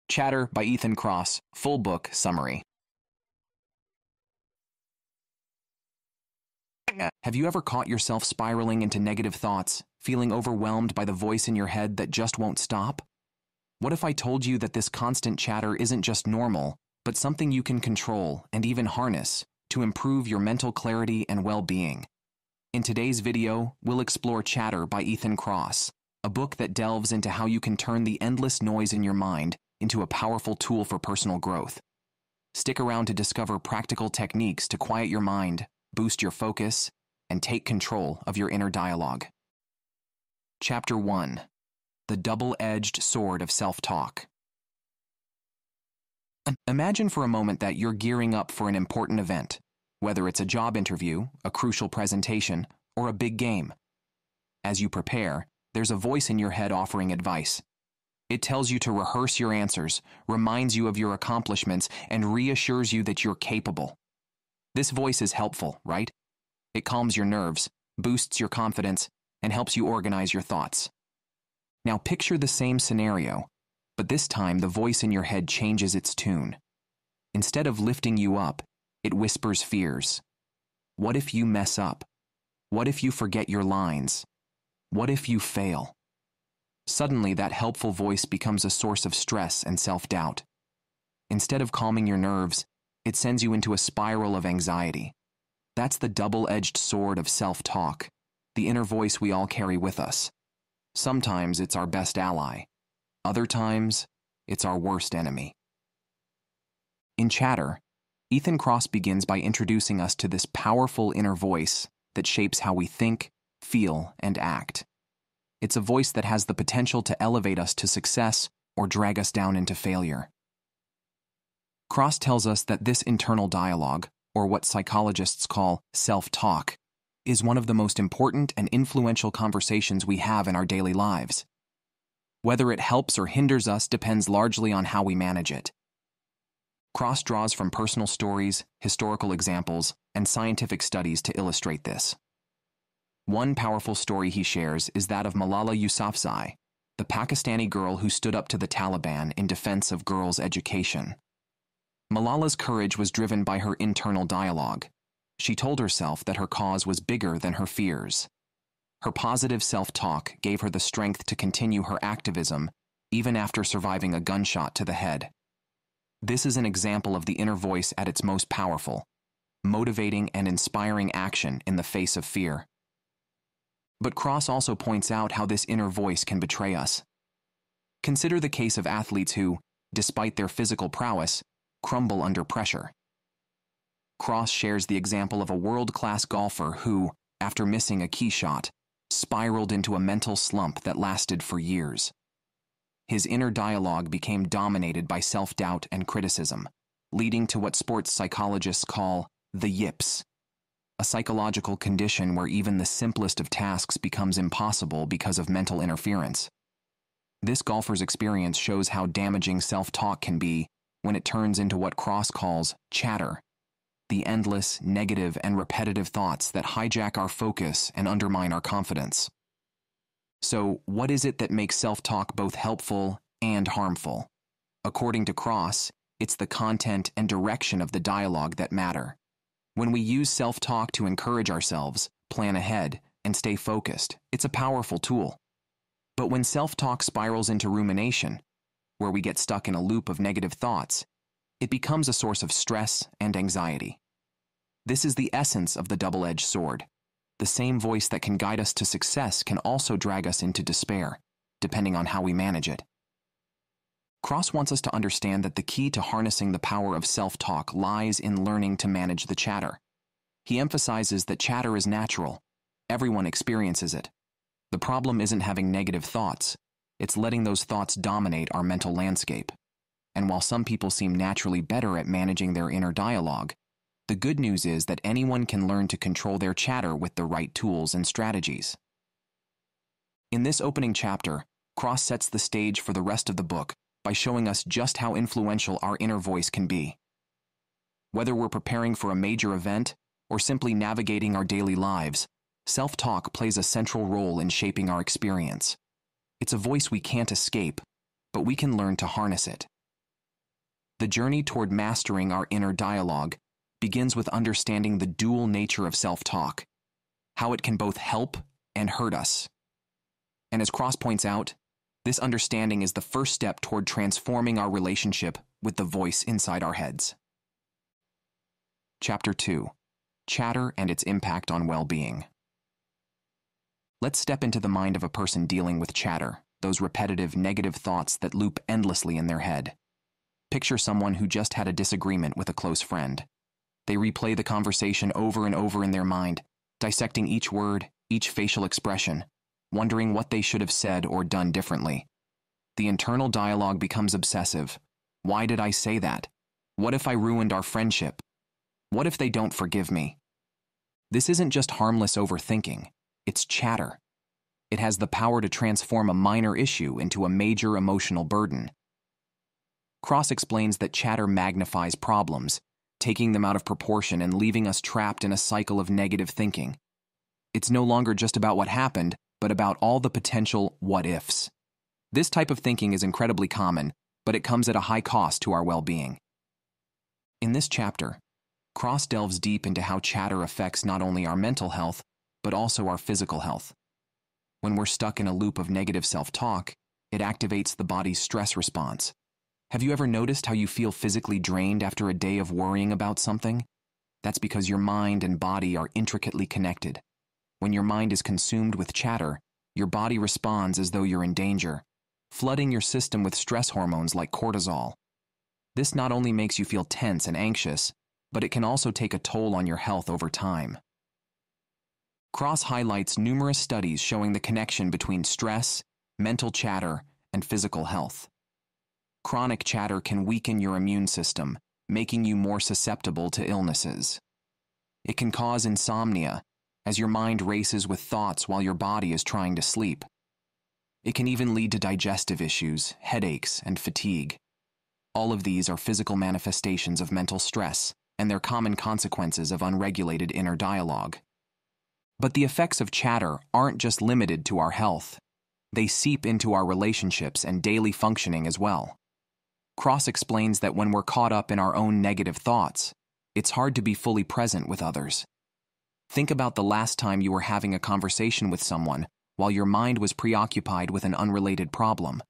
Chatter by Ethan Kross, full book summary. Have you ever caught yourself spiraling into negative thoughts, feeling overwhelmed by the voice in your head that just won't stop? What if I told you that this constant chatter isn't just normal, but something you can control and even harness to improve your mental clarity and well-being? In today's video, we'll explore Chatter by Ethan Kross, a book that delves into how you can turn the endless noise in your mind into a powerful tool for personal growth. Stick around to discover practical techniques to quiet your mind, boost your focus, and take control of your inner dialogue. Chapter 1: The Double-Edged Sword of Self-Talk. Imagine for a moment that you're gearing up for an important event, whether it's a job interview, a crucial presentation, or a big game. As you prepare, there's a voice in your head offering advice. It tells you to rehearse your answers, reminds you of your accomplishments, and reassures you that you're capable. This voice is helpful, right? It calms your nerves, boosts your confidence, and helps you organize your thoughts. Now picture the same scenario, but this time the voice in your head changes its tune. Instead of lifting you up, it whispers fears. What if you mess up? What if you forget your lines? What if you fail? Suddenly, that helpful voice becomes a source of stress and self-doubt. Instead of calming your nerves, it sends you into a spiral of anxiety. That's the double-edged sword of self-talk, the inner voice we all carry with us. Sometimes it's our best ally. Other times, it's our worst enemy. In Chatter, Ethan Kross begins by introducing us to this powerful inner voice that shapes how we think, feel, and act. It's a voice that has the potential to elevate us to success or drag us down into failure. Kross tells us that this internal dialogue, or what psychologists call self-talk, is one of the most important and influential conversations we have in our daily lives. Whether it helps or hinders us depends largely on how we manage it. Kross draws from personal stories, historical examples, and scientific studies to illustrate this. One powerful story he shares is that of Malala Yousafzai, the Pakistani girl who stood up to the Taliban in defense of girls' education. Malala's courage was driven by her internal dialogue. She told herself that her cause was bigger than her fears. Her positive self-talk gave her the strength to continue her activism even after surviving a gunshot to the head. This is an example of the inner voice at its most powerful, motivating and inspiring action in the face of fear. But Kross also points out how this inner voice can betray us. Consider the case of athletes who, despite their physical prowess, crumble under pressure. Kross shares the example of a world-class golfer who, after missing a key shot, spiraled into a mental slump that lasted for years. His inner dialogue became dominated by self-doubt and criticism, leading to what sports psychologists call the yips, a psychological condition where even the simplest of tasks becomes impossible because of mental interference. This golfer's experience shows how damaging self-talk can be when it turns into what Kross calls chatter, the endless, negative, and repetitive thoughts that hijack our focus and undermine our confidence. So, what is it that makes self-talk both helpful and harmful? According to Kross, it's the content and direction of the dialogue that matter. When we use self-talk to encourage ourselves, plan ahead, and stay focused, it's a powerful tool. But when self-talk spirals into rumination, where we get stuck in a loop of negative thoughts, it becomes a source of stress and anxiety. This is the essence of the double-edged sword. The same voice that can guide us to success can also drag us into despair, depending on how we manage it. Kross wants us to understand that the key to harnessing the power of self-talk lies in learning to manage the chatter. He emphasizes that chatter is natural. Everyone experiences it. The problem isn't having negative thoughts. It's letting those thoughts dominate our mental landscape. And while some people seem naturally better at managing their inner dialogue, the good news is that anyone can learn to control their chatter with the right tools and strategies. In this opening chapter, Kross sets the stage for the rest of the book by showing us just how influential our inner voice can be. Whether we're preparing for a major event or simply navigating our daily lives, self-talk plays a central role in shaping our experience. It's a voice we can't escape, but we can learn to harness it. The journey toward mastering our inner dialogue begins with understanding the dual nature of self-talk, how it can both help and hurt us. And as Cross points out, this understanding is the first step toward transforming our relationship with the voice inside our heads. Chapter 2: Chatter and its impact on well-being. Let's step into the mind of a person dealing with chatter, those repetitive negative thoughts that loop endlessly in their head. Picture someone who just had a disagreement with a close friend. They replay the conversation over and over in their mind, dissecting each word, each facial expression, wondering what they should have said or done differently. The internal dialogue becomes obsessive. Why did I say that? What if I ruined our friendship? What if they don't forgive me? This isn't just harmless overthinking, it's chatter. It has the power to transform a minor issue into a major emotional burden. Cross explains that chatter magnifies problems, taking them out of proportion and leaving us trapped in a cycle of negative thinking. It's no longer just about what happened, but about all the potential what-ifs. This type of thinking is incredibly common, but it comes at a high cost to our well-being. In this chapter, Cross delves deep into how chatter affects not only our mental health, but also our physical health. When we're stuck in a loop of negative self-talk, it activates the body's stress response. Have you ever noticed how you feel physically drained after a day of worrying about something? That's because your mind and body are intricately connected. When your mind is consumed with chatter, your body responds as though you're in danger, flooding your system with stress hormones like cortisol. This not only makes you feel tense and anxious, but it can also take a toll on your health over time. Cross highlights numerous studies showing the connection between stress, mental chatter, and physical health. Chronic chatter can weaken your immune system, making you more susceptible to illnesses. It can cause insomnia, as your mind races with thoughts while your body is trying to sleep. It can even lead to digestive issues, headaches, and fatigue. All of these are physical manifestations of mental stress, and they're common consequences of unregulated inner dialogue. But the effects of chatter aren't just limited to our health. They seep into our relationships and daily functioning as well. Cross explains that when we're caught up in our own negative thoughts, it's hard to be fully present with others. Think about the last time you were having a conversation with someone while your mind was preoccupied with an unrelated problem.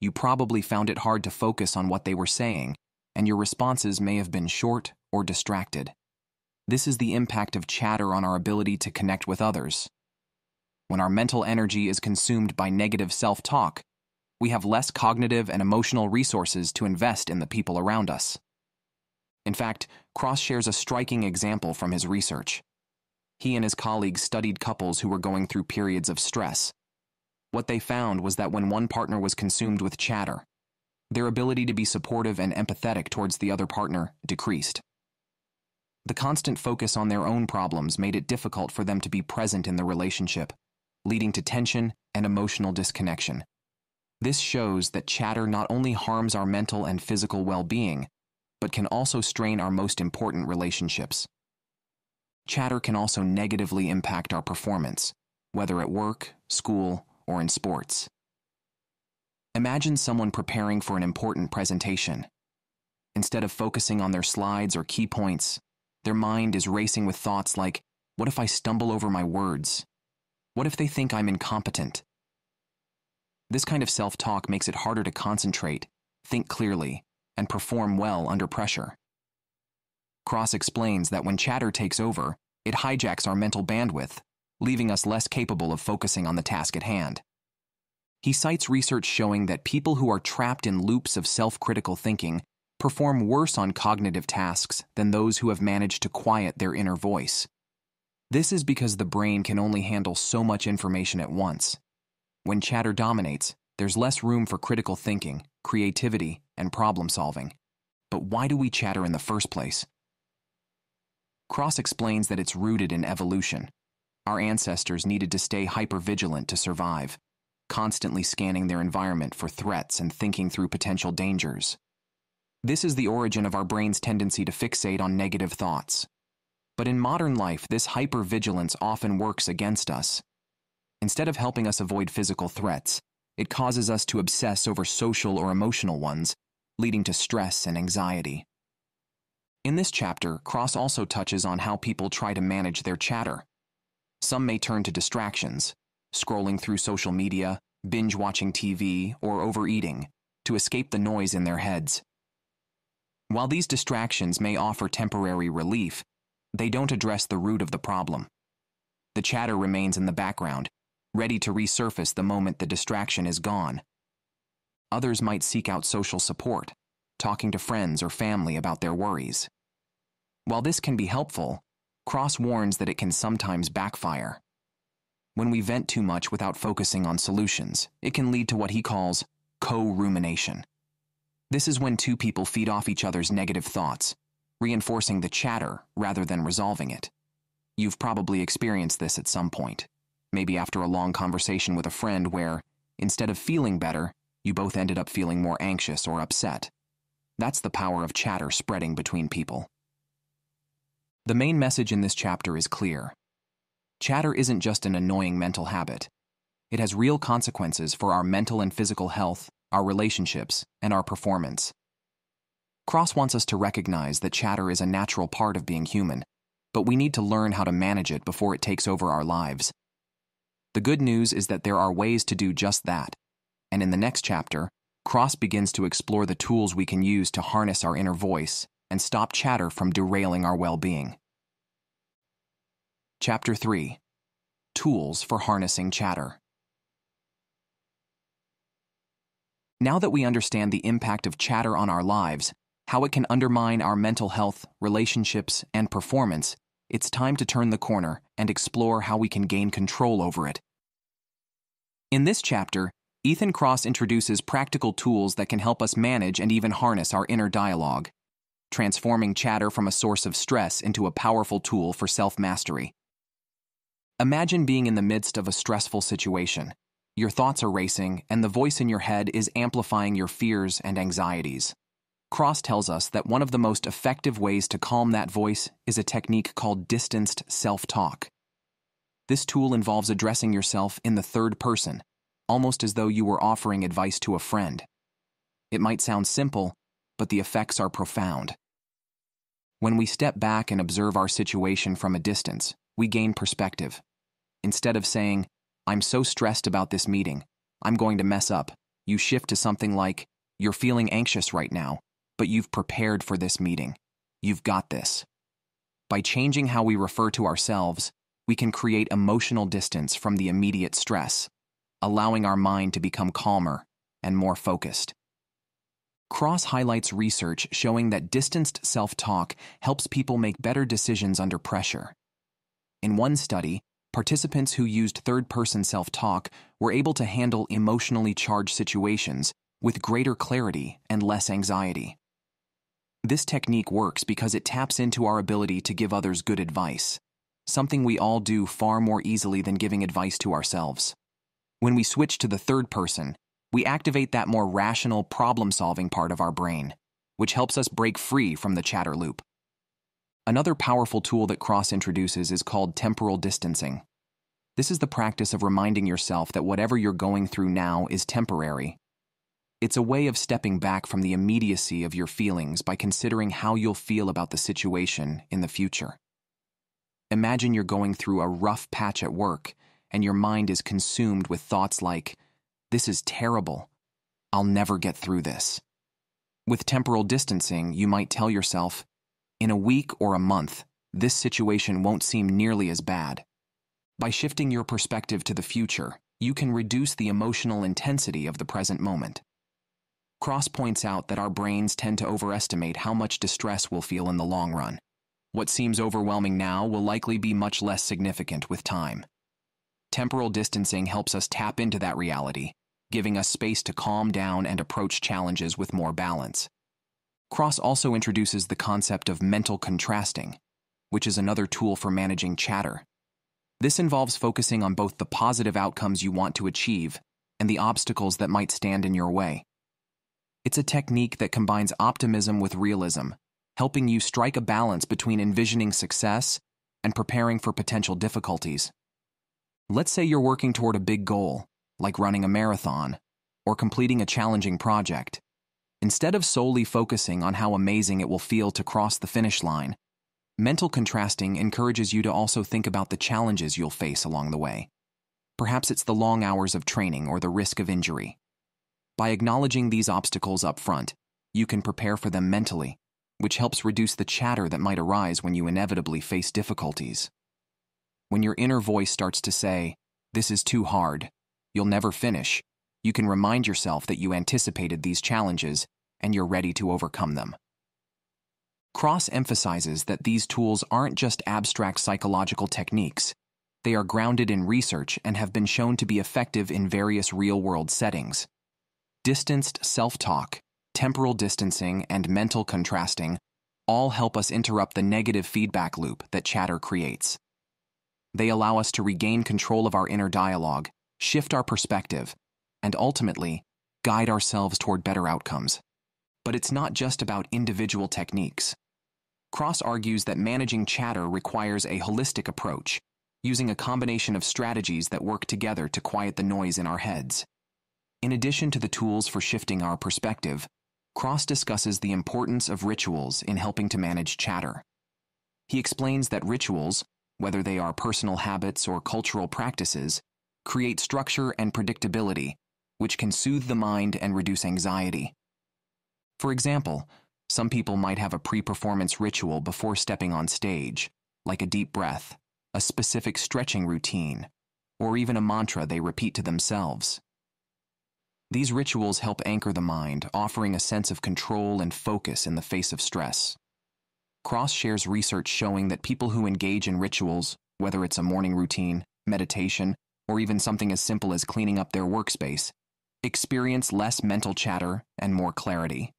You probably found it hard to focus on what they were saying, and your responses may have been short or distracted. This is the impact of chatter on our ability to connect with others. When our mental energy is consumed by negative self-talk, we have less cognitive and emotional resources to invest in the people around us. In fact, Cross shares a striking example from his research. He and his colleagues studied couples who were going through periods of stress. What they found was that when one partner was consumed with chatter, their ability to be supportive and empathetic towards the other partner decreased. The constant focus on their own problems made it difficult for them to be present in the relationship, leading to tension and emotional disconnection. This shows that chatter not only harms our mental and physical well-being, but can also strain our most important relationships. Chatter can also negatively impact our performance, whether at work, school, or in sports. Imagine someone preparing for an important presentation. Instead of focusing on their slides or key points, their mind is racing with thoughts like, what if I stumble over my words? What if they think I'm incompetent? This kind of self-talk makes it harder to concentrate, think clearly, and perform well under pressure. Cross explains that when chatter takes over, it hijacks our mental bandwidth, leaving us less capable of focusing on the task at hand. He cites research showing that people who are trapped in loops of self-critical thinking perform worse on cognitive tasks than those who have managed to quiet their inner voice. This is because the brain can only handle so much information at once. When chatter dominates, there's less room for critical thinking, creativity, and problem solving. But why do we chatter in the first place? Cross explains that it's rooted in evolution. Our ancestors needed to stay hypervigilant to survive, constantly scanning their environment for threats and thinking through potential dangers. This is the origin of our brain's tendency to fixate on negative thoughts. But in modern life, this hypervigilance often works against us. Instead of helping us avoid physical threats, it causes us to obsess over social or emotional ones, leading to stress and anxiety. In this chapter, Cross also touches on how people try to manage their chatter. Some may turn to distractions, scrolling through social media, binge-watching TV, or overeating, to escape the noise in their heads. While these distractions may offer temporary relief, they don't address the root of the problem. The chatter remains in the background, ready to resurface the moment the distraction is gone. Others might seek out social support, talking to friends or family about their worries. While this can be helpful, Cross warns that it can sometimes backfire. When we vent too much without focusing on solutions, it can lead to what he calls co-rumination. This is when two people feed off each other's negative thoughts, reinforcing the chatter rather than resolving it. You've probably experienced this at some point, maybe after a long conversation with a friend where, instead of feeling better, you both ended up feeling more anxious or upset. That's the power of chatter spreading between people. The main message in this chapter is clear. Chatter isn't just an annoying mental habit. It has real consequences for our mental and physical health, our relationships, and our performance. Cross wants us to recognize that chatter is a natural part of being human, but we need to learn how to manage it before it takes over our lives. The good news is that there are ways to do just that, and in the next chapter, Cross begins to explore the tools we can use to harness our inner voice and stop chatter from derailing our well-being. Chapter 3: Tools for Harnessing Chatter. Now that we understand the impact of chatter on our lives, how it can undermine our mental health, relationships, and performance, it's time to turn the corner and explore how we can gain control over it. In this chapter, Ethan Cross introduces practical tools that can help us manage and even harness our inner dialogue, transforming chatter from a source of stress into a powerful tool for self-mastery. Imagine being in the midst of a stressful situation. Your thoughts are racing, and the voice in your head is amplifying your fears and anxieties. Cross tells us that one of the most effective ways to calm that voice is a technique called distanced self-talk. This tool involves addressing yourself in the third person, almost as though you were offering advice to a friend. It might sound simple, but the effects are profound. When we step back and observe our situation from a distance, we gain perspective. Instead of saying, "I'm so stressed about this meeting, I'm going to mess up," you shift to something like, "You're feeling anxious right now, but you've prepared for this meeting. You've got this." By changing how we refer to ourselves, we can create emotional distance from the immediate stress, allowing our mind to become calmer and more focused. Cross highlights research showing that distanced self-talk helps people make better decisions under pressure. In one study, participants who used third-person self-talk were able to handle emotionally charged situations with greater clarity and less anxiety. This technique works because it taps into our ability to give others good advice, something we all do far more easily than giving advice to ourselves. When we switch to the third person, we activate that more rational, problem-solving part of our brain, which helps us break free from the chatter loop. Another powerful tool that Cross introduces is called temporal distancing. This is the practice of reminding yourself that whatever you're going through now is temporary. It's a way of stepping back from the immediacy of your feelings by considering how you'll feel about the situation in the future. Imagine you're going through a rough patch at work, and your mind is consumed with thoughts like, "This is terrible. I'll never get through this." With temporal distancing, you might tell yourself, "In a week or a month, this situation won't seem nearly as bad." By shifting your perspective to the future, you can reduce the emotional intensity of the present moment. Cross points out that our brains tend to overestimate how much distress we'll feel in the long run. What seems overwhelming now will likely be much less significant with time. Temporal distancing helps us tap into that reality, giving us space to calm down and approach challenges with more balance. Cross also introduces the concept of mental contrasting, which is another tool for managing chatter. This involves focusing on both the positive outcomes you want to achieve and the obstacles that might stand in your way. It's a technique that combines optimism with realism, helping you strike a balance between envisioning success and preparing for potential difficulties. Let's say you're working toward a big goal, like running a marathon or completing a challenging project. Instead of solely focusing on how amazing it will feel to cross the finish line, mental contrasting encourages you to also think about the challenges you'll face along the way. Perhaps it's the long hours of training or the risk of injury. By acknowledging these obstacles up front, you can prepare for them mentally, which helps reduce the chatter that might arise when you inevitably face difficulties. When your inner voice starts to say, "This is too hard, you'll never finish," you can remind yourself that you anticipated these challenges and you're ready to overcome them. Cross emphasizes that these tools aren't just abstract psychological techniques. They are grounded in research and have been shown to be effective in various real-world settings. Distanced self-talk, temporal distancing, and mental contrasting all help us interrupt the negative feedback loop that chatter creates. They allow us to regain control of our inner dialogue, shift our perspective, and ultimately, guide ourselves toward better outcomes. But it's not just about individual techniques. Cross argues that managing chatter requires a holistic approach, using a combination of strategies that work together to quiet the noise in our heads. In addition to the tools for shifting our perspective, Cross discusses the importance of rituals in helping to manage chatter. He explains that rituals, whether they are personal habits or cultural practices, create structure and predictability, which can soothe the mind and reduce anxiety. For example, some people might have a pre-performance ritual before stepping on stage, like a deep breath, a specific stretching routine, or even a mantra they repeat to themselves. These rituals help anchor the mind, offering a sense of control and focus in the face of stress. Cross shares research showing that people who engage in rituals, whether it's a morning routine, meditation, or even something as simple as cleaning up their workspace, experience less mental chatter and more clarity.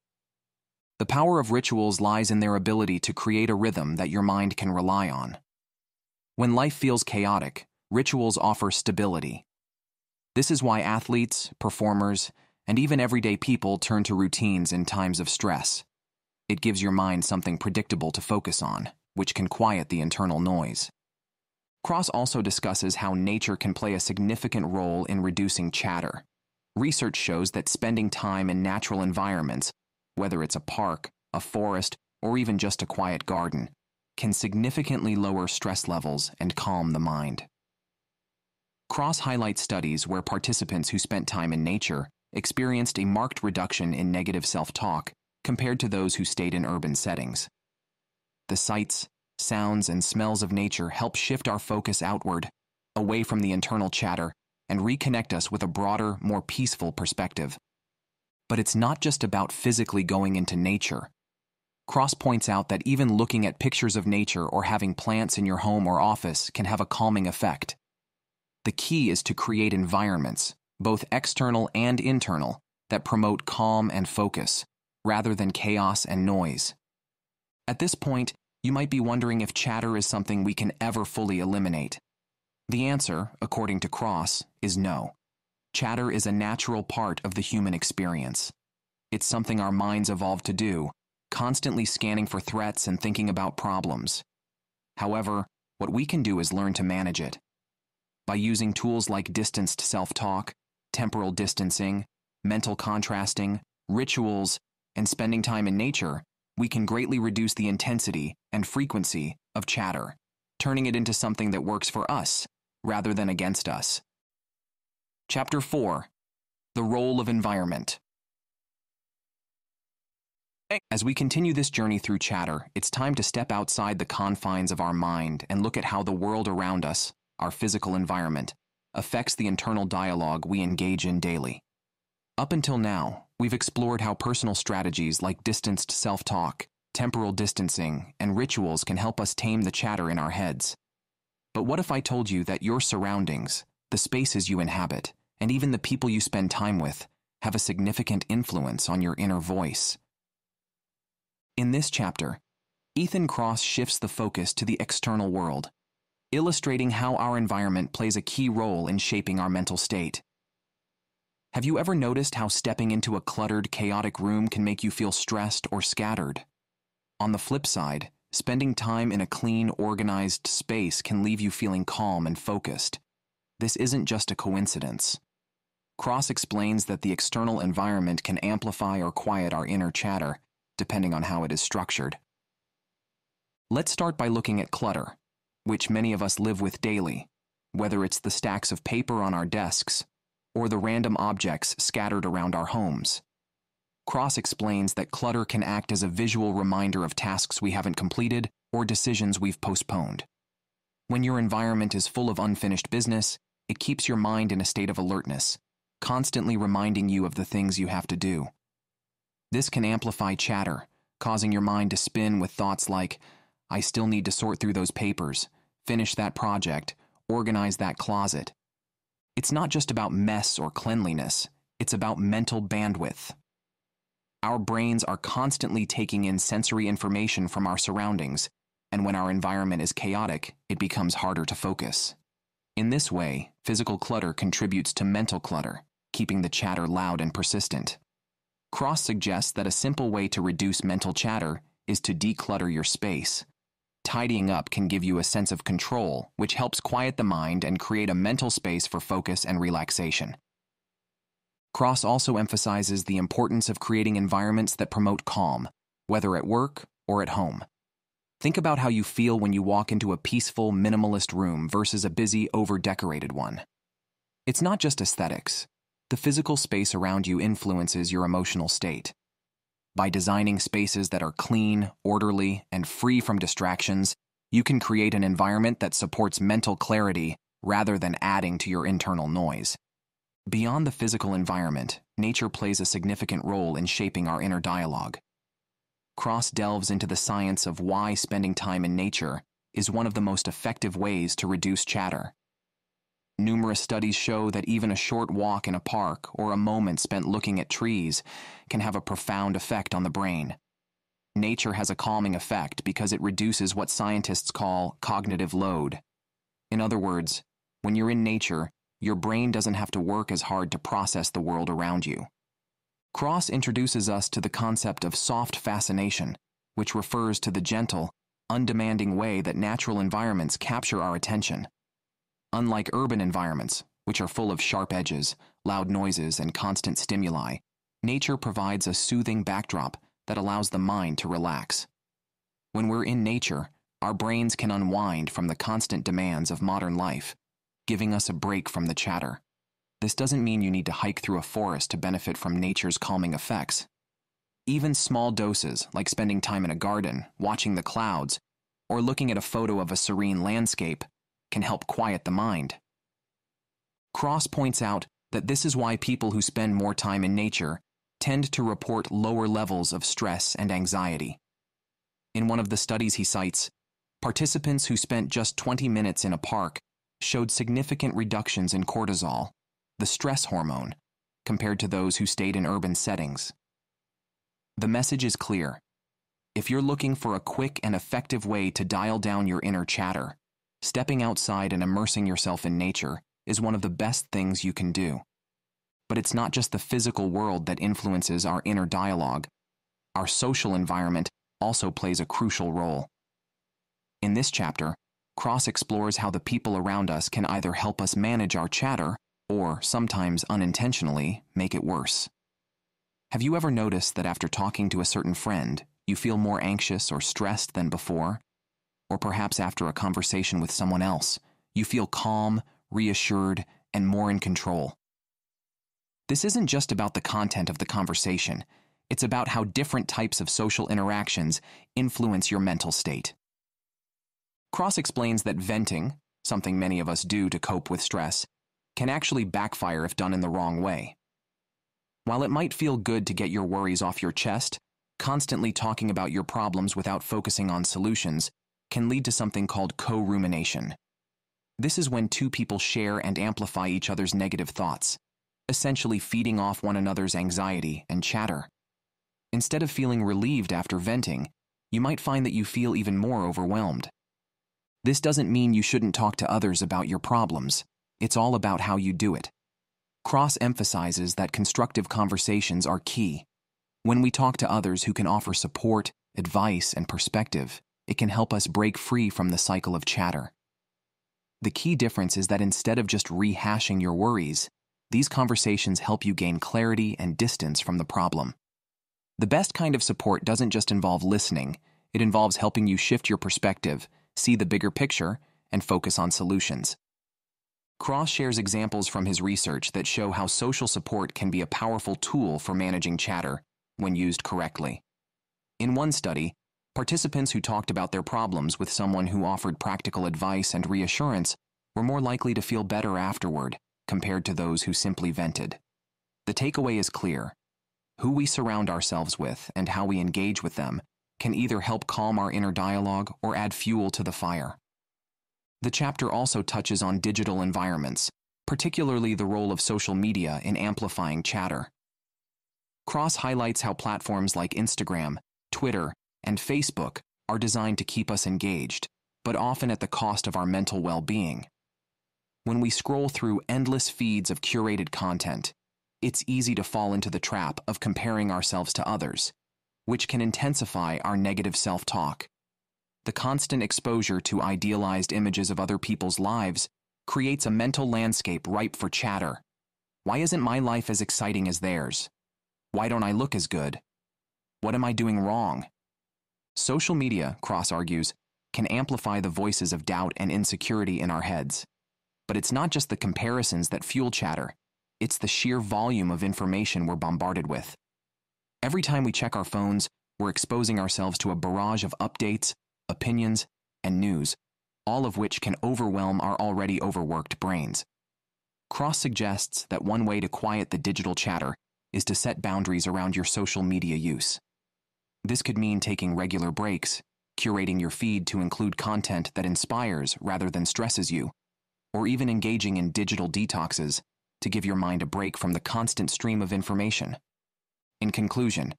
The power of rituals lies in their ability to create a rhythm that your mind can rely on. When life feels chaotic, rituals offer stability. This is why athletes, performers, and even everyday people turn to routines in times of stress. It gives your mind something predictable to focus on, which can quiet the internal noise. Cross also discusses how nature can play a significant role in reducing chatter. Research shows that spending time in natural environments, whether it's a park, a forest, or even just a quiet garden, can significantly lower stress levels and calm the mind. Cross highlights studies where participants who spent time in nature experienced a marked reduction in negative self-talk compared to those who stayed in urban settings. The sights, sounds, and smells of nature help shift our focus outward, away from the internal chatter, and reconnect us with a broader, more peaceful perspective. But it's not just about physically going into nature. Cross points out that even looking at pictures of nature or having plants in your home or office can have a calming effect. The key is to create environments, both external and internal, that promote calm and focus, rather than chaos and noise. At this point, you might be wondering if chatter is something we can ever fully eliminate. The answer, according to Cross, is no. Chatter is a natural part of the human experience. It's something our minds evolved to do, constantly scanning for threats and thinking about problems. However, what we can do is learn to manage it. By using tools like distanced self-talk, temporal distancing, mental contrasting, rituals, and spending time in nature, we can greatly reduce the intensity and frequency of chatter, turning it into something that works for us rather than against us. Chapter 4. The Role of Environment. As we continue this journey through chatter, it's time to step outside the confines of our mind and look at how the world around us, our physical environment, affects the internal dialogue we engage in daily. Up until now, we've explored how personal strategies like distanced self-talk, temporal distancing, and rituals can help us tame the chatter in our heads. But what if I told you that your surroundings, the spaces you inhabit, and even the people you spend time with, have a significant influence on your inner voice? In this chapter, Ethan Cross shifts the focus to the external world, illustrating how our environment plays a key role in shaping our mental state. Have you ever noticed how stepping into a cluttered, chaotic room can make you feel stressed or scattered? On the flip side, spending time in a clean, organized space can leave you feeling calm and focused. This isn't just a coincidence. Cross explains that the external environment can amplify or quiet our inner chatter, depending on how it is structured. Let's start by looking at clutter, which many of us live with daily, whether it's the stacks of paper on our desks or the random objects scattered around our homes. Cross explains that clutter can act as a visual reminder of tasks we haven't completed or decisions we've postponed. When your environment is full of unfinished business, it keeps your mind in a state of alertness, constantly reminding you of the things you have to do. This can amplify chatter, causing your mind to spin with thoughts like, I still need to sort through those papers, finish that project, organize that closet. It's not just about mess or cleanliness, it's about mental bandwidth. Our brains are constantly taking in sensory information from our surroundings, and when our environment is chaotic, it becomes harder to focus. In this way, physical clutter contributes to mental clutter, keeping the chatter loud and persistent. Cross suggests that a simple way to reduce mental chatter is to declutter your space. Tidying up can give you a sense of control, which helps quiet the mind and create a mental space for focus and relaxation. Cross also emphasizes the importance of creating environments that promote calm, whether at work or at home. Think about how you feel when you walk into a peaceful, minimalist room versus a busy, over-decorated one. It's not just aesthetics. The physical space around you influences your emotional state. By designing spaces that are clean, orderly, and free from distractions, you can create an environment that supports mental clarity rather than adding to your internal noise. Beyond the physical environment, nature plays a significant role in shaping our inner dialogue. Cross delves into the science of why spending time in nature is one of the most effective ways to reduce chatter. Numerous studies show that even a short walk in a park or a moment spent looking at trees can have a profound effect on the brain. Nature has a calming effect because it reduces what scientists call cognitive load. In other words, when you're in nature, your brain doesn't have to work as hard to process the world around you. Cross introduces us to the concept of soft fascination, which refers to the gentle, undemanding way that natural environments capture our attention. Unlike urban environments, which are full of sharp edges, loud noises, and constant stimuli, nature provides a soothing backdrop that allows the mind to relax. When we're in nature, our brains can unwind from the constant demands of modern life, giving us a break from the chatter. This doesn't mean you need to hike through a forest to benefit from nature's calming effects. Even small doses, like spending time in a garden, watching the clouds, or looking at a photo of a serene landscape, can help quiet the mind. Cross points out that this is why people who spend more time in nature tend to report lower levels of stress and anxiety. In one of the studies he cites, participants who spent just 20 minutes in a park showed significant reductions in cortisol, the stress hormone, compared to those who stayed in urban settings. The message is clear. If you're looking for a quick and effective way to dial down your inner chatter, stepping outside and immersing yourself in nature is one of the best things you can do. But it's not just the physical world that influences our inner dialogue. Our social environment also plays a crucial role. In this chapter, Cross explores how the people around us can either help us manage our chatter or, sometimes unintentionally, make it worse. Have you ever noticed that after talking to a certain friend, you feel more anxious or stressed than before? Or perhaps after a conversation with someone else, you feel calm, reassured, and more in control. This isn't just about the content of the conversation. It's about how different types of social interactions influence your mental state. Cross explains that venting, something many of us do to cope with stress, can actually backfire if done in the wrong way. While it might feel good to get your worries off your chest, constantly talking about your problems without focusing on solutions can lead to something called co-rumination. This is when two people share and amplify each other's negative thoughts, essentially feeding off one another's anxiety and chatter. Instead of feeling relieved after venting, you might find that you feel even more overwhelmed. This doesn't mean you shouldn't talk to others about your problems. It's all about how you do it. Cross emphasizes that constructive conversations are key. When we talk to others who can offer support, advice, and perspective, it can help us break free from the cycle of chatter. The key difference is that instead of just rehashing your worries, These conversations help you gain clarity and distance from the problem. The best kind of support doesn't just involve listening, it involves helping you shift your perspective, see the bigger picture, and focus on solutions. Cross shares examples from his research that show how social support can be a powerful tool for managing chatter when used correctly. In one study, participants who talked about their problems with someone who offered practical advice and reassurance were more likely to feel better afterward compared to those who simply vented. The takeaway is clear. Who we surround ourselves with and how we engage with them can either help calm our inner dialogue or add fuel to the fire. The chapter also touches on digital environments, particularly the role of social media in amplifying chatter. Cross highlights how platforms like Instagram, Twitter, and Facebook are designed to keep us engaged, but often at the cost of our mental well-being. When we scroll through endless feeds of curated content, it's easy to fall into the trap of comparing ourselves to others, which can intensify our negative self-talk. The constant exposure to idealized images of other people's lives creates a mental landscape ripe for chatter. Why isn't my life as exciting as theirs? Why don't I look as good? What am I doing wrong? Social media, Cross argues, can amplify the voices of doubt and insecurity in our heads. But it's not just the comparisons that fuel chatter, it's the sheer volume of information we're bombarded with. Every time we check our phones, we're exposing ourselves to a barrage of updates, opinions, and news, all of which can overwhelm our already overworked brains. Cross suggests that one way to quiet the digital chatter is to set boundaries around your social media use. This could mean taking regular breaks, curating your feed to include content that inspires rather than stresses you, or even engaging in digital detoxes to give your mind a break from the constant stream of information. In conclusion,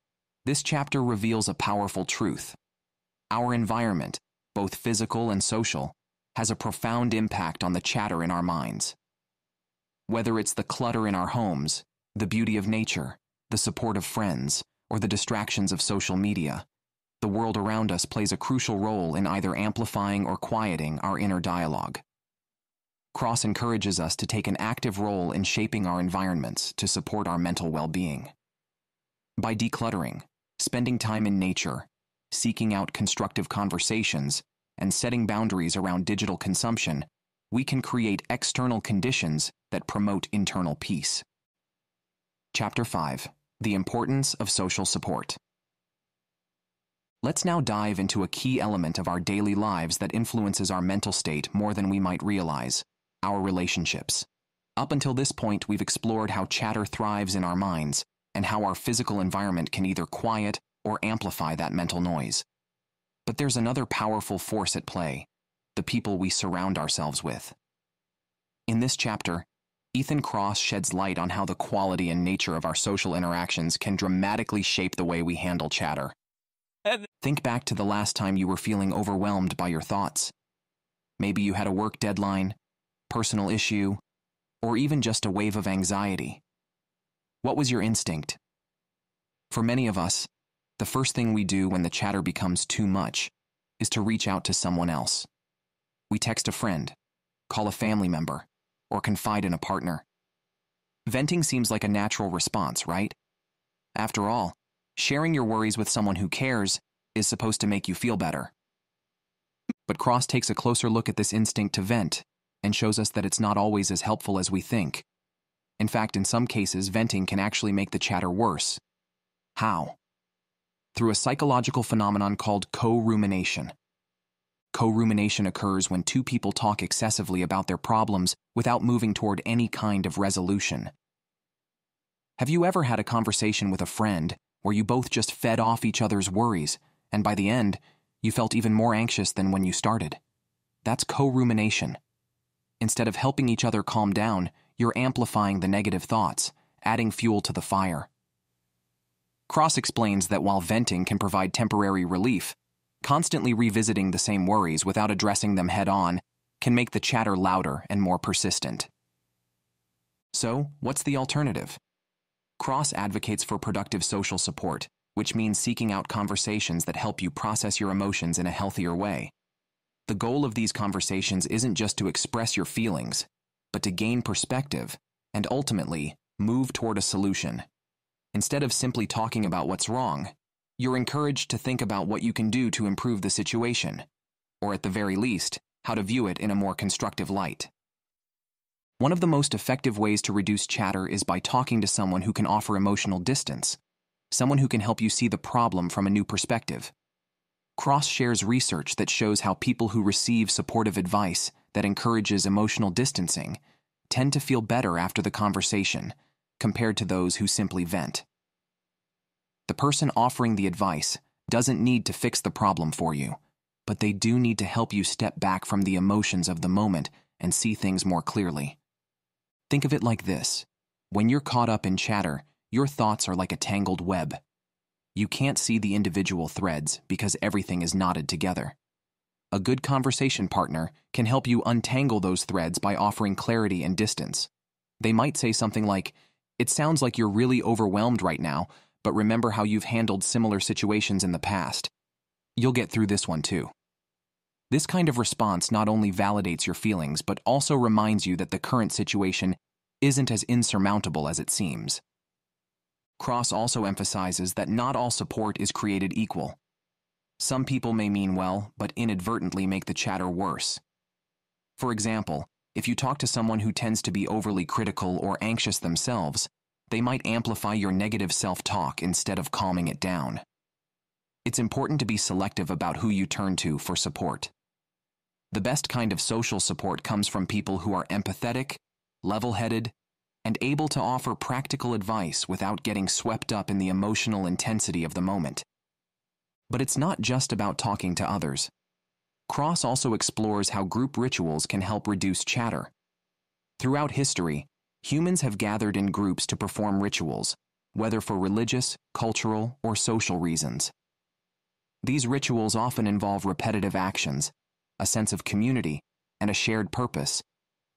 this chapter reveals a powerful truth. Our environment, both physical and social, has a profound impact on the chatter in our minds. Whether it's the clutter in our homes, the beauty of nature, the support of friends, or the distractions of social media, the world around us plays a crucial role in either amplifying or quieting our inner dialogue. Cross encourages us to take an active role in shaping our environments to support our mental well-being. By decluttering, spending time in nature, seeking out constructive conversations, and setting boundaries around digital consumption, we can create external conditions that promote internal peace. Chapter 5. The Importance of Social Support. Let's now dive into a key element of our daily lives that influences our mental state more than we might realize: our relationships. Up until this point, we've explored how chatter thrives in our minds and how our physical environment can either quiet or amplify that mental noise. But there's another powerful force at play: the people we surround ourselves with. In this chapter, Ethan Cross sheds light on how the quality and nature of our social interactions can dramatically shape the way we handle chatter. Think back to the last time you were feeling overwhelmed by your thoughts. Maybe you had a work deadline, personal issue, or even just a wave of anxiety. What was your instinct? For many of us, the first thing we do when the chatter becomes too much is to reach out to someone else. We text a friend, call a family member, or confide in a partner. Venting seems like a natural response, right? After all, sharing your worries with someone who cares is supposed to make you feel better. But Cross takes a closer look at this instinct to vent and shows us that it's not always as helpful as we think. In fact, in some cases, venting can actually make the chatter worse. How? Through a psychological phenomenon called co-rumination. Co-rumination occurs when two people talk excessively about their problems without moving toward any kind of resolution. Have you ever had a conversation with a friend where you both just fed off each other's worries, and by the end, you felt even more anxious than when you started? That's co-rumination. Instead of helping each other calm down, you're amplifying the negative thoughts, adding fuel to the fire. Cross explains that while venting can provide temporary relief, constantly revisiting the same worries without addressing them head-on can make the chatter louder and more persistent. So, what's the alternative? Cross advocates for productive social support, which means seeking out conversations that help you process your emotions in a healthier way. The goal of these conversations isn't just to express your feelings, but to gain perspective and ultimately, move toward a solution. Instead of simply talking about what's wrong, you're encouraged to think about what you can do to improve the situation, or at the very least, how to view it in a more constructive light. One of the most effective ways to reduce chatter is by talking to someone who can offer emotional distance, someone who can help you see the problem from a new perspective. Cross shares research that shows how people who receive supportive advice that encourages emotional distancing tend to feel better after the conversation, compared to those who simply vent. The person offering the advice doesn't need to fix the problem for you, but they do need to help you step back from the emotions of the moment and see things more clearly. Think of it like this. When you're caught up in chatter, your thoughts are like a tangled web. You can't see the individual threads because everything is knotted together. A good conversation partner can help you untangle those threads by offering clarity and distance. They might say something like, "It sounds like you're really overwhelmed right now, but remember how you've handled similar situations in the past. You'll get through this one too." This kind of response not only validates your feelings, but also reminds you that the current situation isn't as insurmountable as it seems. Cross also emphasizes that not all support is created equal. Some people may mean well, but inadvertently make the chatter worse. For example, if you talk to someone who tends to be overly critical or anxious themselves, they might amplify your negative self-talk instead of calming it down. It's important to be selective about who you turn to for support. The best kind of social support comes from people who are empathetic, level-headed, and able to offer practical advice without getting swept up in the emotional intensity of the moment. But it's not just about talking to others. Cross also explores how group rituals can help reduce chatter. Throughout history, humans have gathered in groups to perform rituals, whether for religious, cultural, or social reasons. These rituals often involve repetitive actions, a sense of community, and a shared purpose,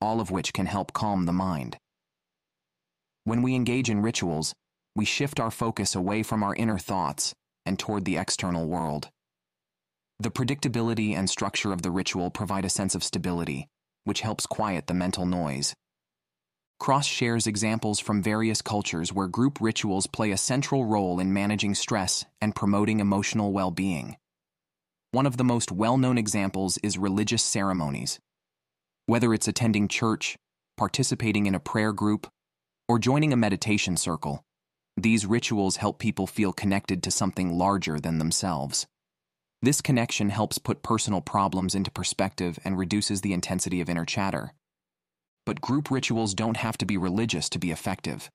all of which can help calm the mind. When we engage in rituals, we shift our focus away from our inner thoughts and toward the external world. The predictability and structure of the ritual provide a sense of stability, which helps quiet the mental noise. Cross shares examples from various cultures where group rituals play a central role in managing stress and promoting emotional well-being. One of the most well-known examples is religious ceremonies. Whether it's attending church, participating in a prayer group, or joining a meditation circle, these rituals help people feel connected to something larger than themselves. This connection helps put personal problems into perspective and reduces the intensity of inner chatter. But group rituals don't have to be religious to be effective.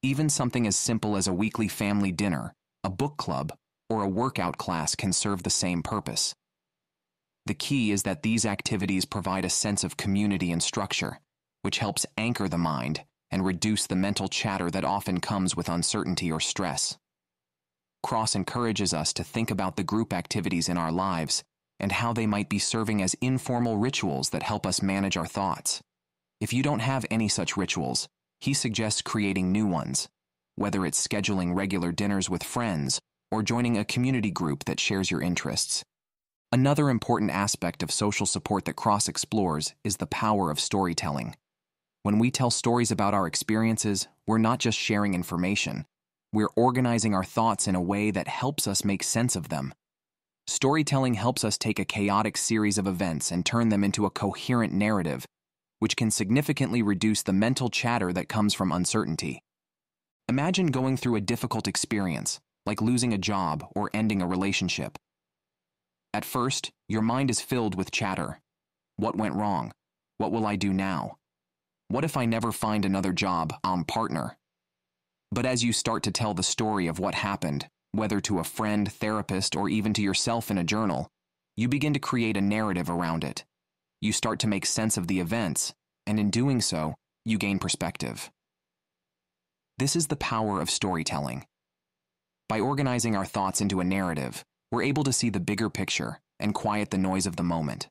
Even something as simple as a weekly family dinner, a book club, or a workout class can serve the same purpose. The key is that these activities provide a sense of community and structure, which helps anchor the mind and reduce the mental chatter that often comes with uncertainty or stress. Cross encourages us to think about the group activities in our lives and how they might be serving as informal rituals that help us manage our thoughts. If you don't have any such rituals, he suggests creating new ones, whether it's scheduling regular dinners with friends or joining a community group that shares your interests. Another important aspect of social support that Cross explores is the power of storytelling. When we tell stories about our experiences, we're not just sharing information. We're organizing our thoughts in a way that helps us make sense of them. Storytelling helps us take a chaotic series of events and turn them into a coherent narrative, which can significantly reduce the mental chatter that comes from uncertainty. Imagine going through a difficult experience, like losing a job or ending a relationship. At first, your mind is filled with chatter. What went wrong? What will I do now? What if I never find another job, partner? But as you start to tell the story of what happened, whether to a friend, therapist, or even to yourself in a journal, you begin to create a narrative around it. You start to make sense of the events, and in doing so, you gain perspective. This is the power of storytelling. By organizing our thoughts into a narrative, we're able to see the bigger picture and quiet the noise of the moment.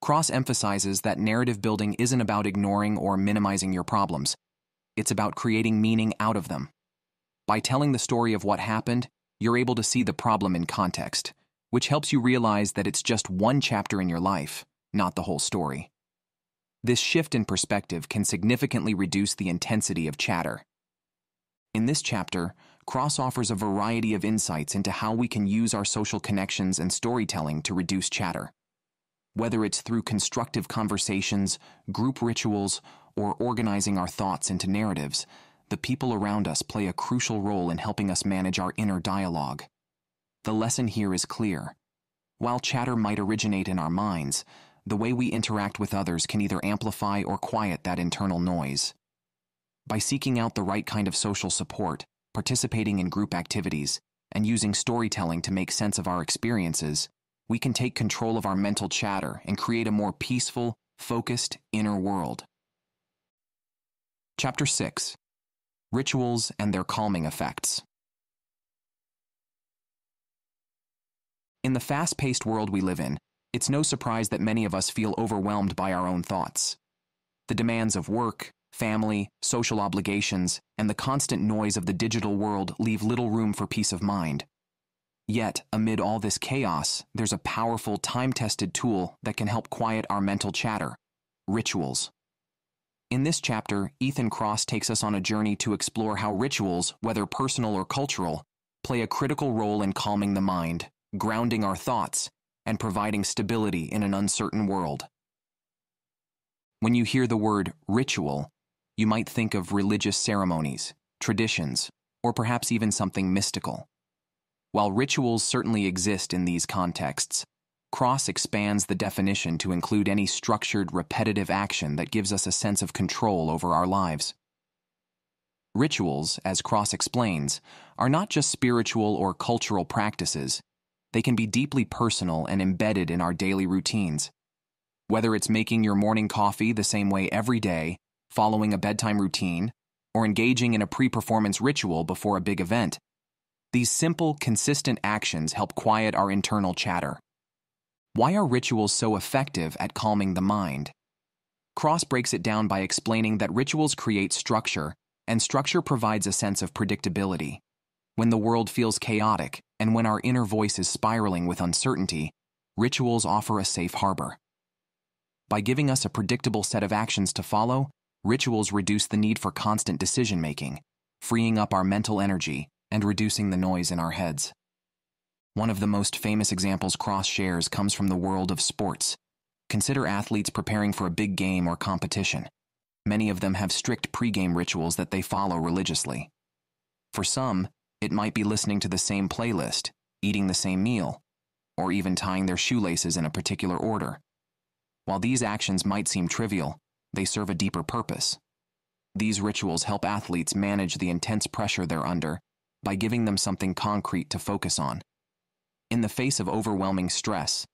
Cross emphasizes that narrative building isn't about ignoring or minimizing your problems. It's about creating meaning out of them. By telling the story of what happened, you're able to see the problem in context, which helps you realize that it's just one chapter in your life, not the whole story. This shift in perspective can significantly reduce the intensity of chatter. In this chapter, Cross offers a variety of insights into how we can use our social connections and storytelling to reduce chatter. Whether it's through constructive conversations, group rituals, or organizing our thoughts into narratives, the people around us play a crucial role in helping us manage our inner dialogue. The lesson here is clear. While chatter might originate in our minds, the way we interact with others can either amplify or quiet that internal noise. By seeking out the right kind of social support, participating in group activities, and using storytelling to make sense of our experiences, we can take control of our mental chatter and create a more peaceful, focused inner world. Chapter 6: Rituals and Their Calming Effects. In the fast-paced world we live in, it's no surprise that many of us feel overwhelmed by our own thoughts. The demands of work, family, social obligations, and the constant noise of the digital world leave little room for peace of mind. Yet, amid all this chaos, there's a powerful, time-tested tool that can help quiet our mental chatter: rituals. In this chapter, Ethan Cross takes us on a journey to explore how rituals, whether personal or cultural, play a critical role in calming the mind, grounding our thoughts, and providing stability in an uncertain world. When you hear the word ritual, you might think of religious ceremonies, traditions, or perhaps even something mystical. While rituals certainly exist in these contexts, Cross expands the definition to include any structured, repetitive action that gives us a sense of control over our lives. Rituals, as Cross explains, are not just spiritual or cultural practices. They can be deeply personal and embedded in our daily routines. Whether it's making your morning coffee the same way every day, following a bedtime routine, or engaging in a pre-performance ritual before a big event, these simple, consistent actions help quiet our internal chatter. Why are rituals so effective at calming the mind? Cross breaks it down by explaining that rituals create structure, and structure provides a sense of predictability. When the world feels chaotic, and when our inner voice is spiraling with uncertainty, rituals offer a safe harbor. By giving us a predictable set of actions to follow, rituals reduce the need for constant decision-making, freeing up our mental energy and reducing the noise in our heads. One of the most famous examples Cross shares comes from the world of sports. Consider athletes preparing for a big game or competition. Many of them have strict pre-game rituals that they follow religiously. For some, it might be listening to the same playlist, eating the same meal, or even tying their shoelaces in a particular order. While these actions might seem trivial, they serve a deeper purpose. These rituals help athletes manage the intense pressure they're under by giving them something concrete to focus on. In the face of overwhelming stress,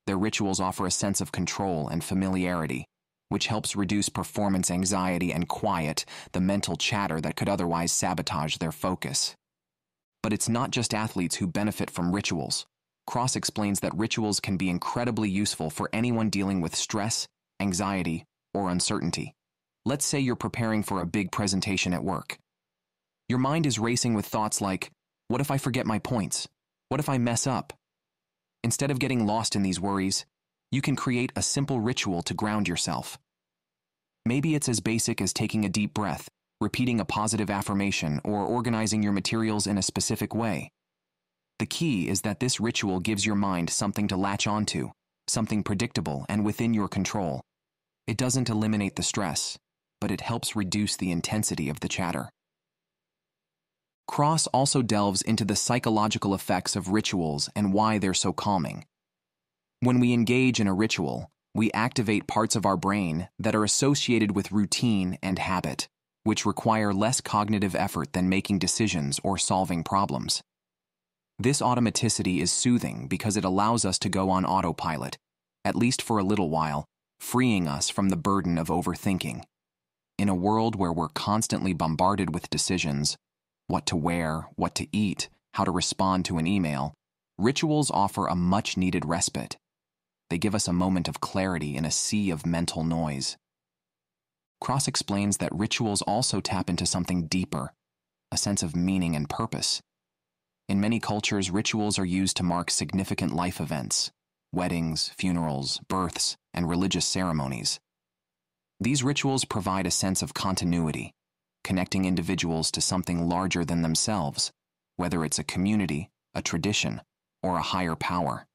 their rituals offer a sense of control and familiarity, which helps reduce performance anxiety and quiet the mental chatter that could otherwise sabotage their focus. But it's not just athletes who benefit from rituals. Cross explains that rituals can be incredibly useful for anyone dealing with stress, anxiety, or uncertainty. Let's say you're preparing for a big presentation at work. Your mind is racing with thoughts like, what if I forget my points? What if I mess up? Instead of getting lost in these worries, you can create a simple ritual to ground yourself. Maybe it's as basic as taking a deep breath, repeating a positive affirmation, or organizing your materials in a specific way. The key is that this ritual gives your mind something to latch onto, something predictable and within your control. It doesn't eliminate the stress, but it helps reduce the intensity of the chatter. Cross also delves into the psychological effects of rituals and why they're so calming. When we engage in a ritual, we activate parts of our brain that are associated with routine and habit, which require less cognitive effort than making decisions or solving problems. This automaticity is soothing because it allows us to go on autopilot, at least for a little while, freeing us from the burden of overthinking. In a world where we're constantly bombarded with decisions, what to wear, what to eat, how to respond to an email, rituals offer a much-needed respite. They give us a moment of clarity in a sea of mental noise. Cross explains that rituals also tap into something deeper, a sense of meaning and purpose. In many cultures, rituals are used to mark significant life events, weddings, funerals, births, and religious ceremonies. These rituals provide a sense of continuity, connecting individuals to something larger than themselves, whether it's a community, a tradition, or a higher power.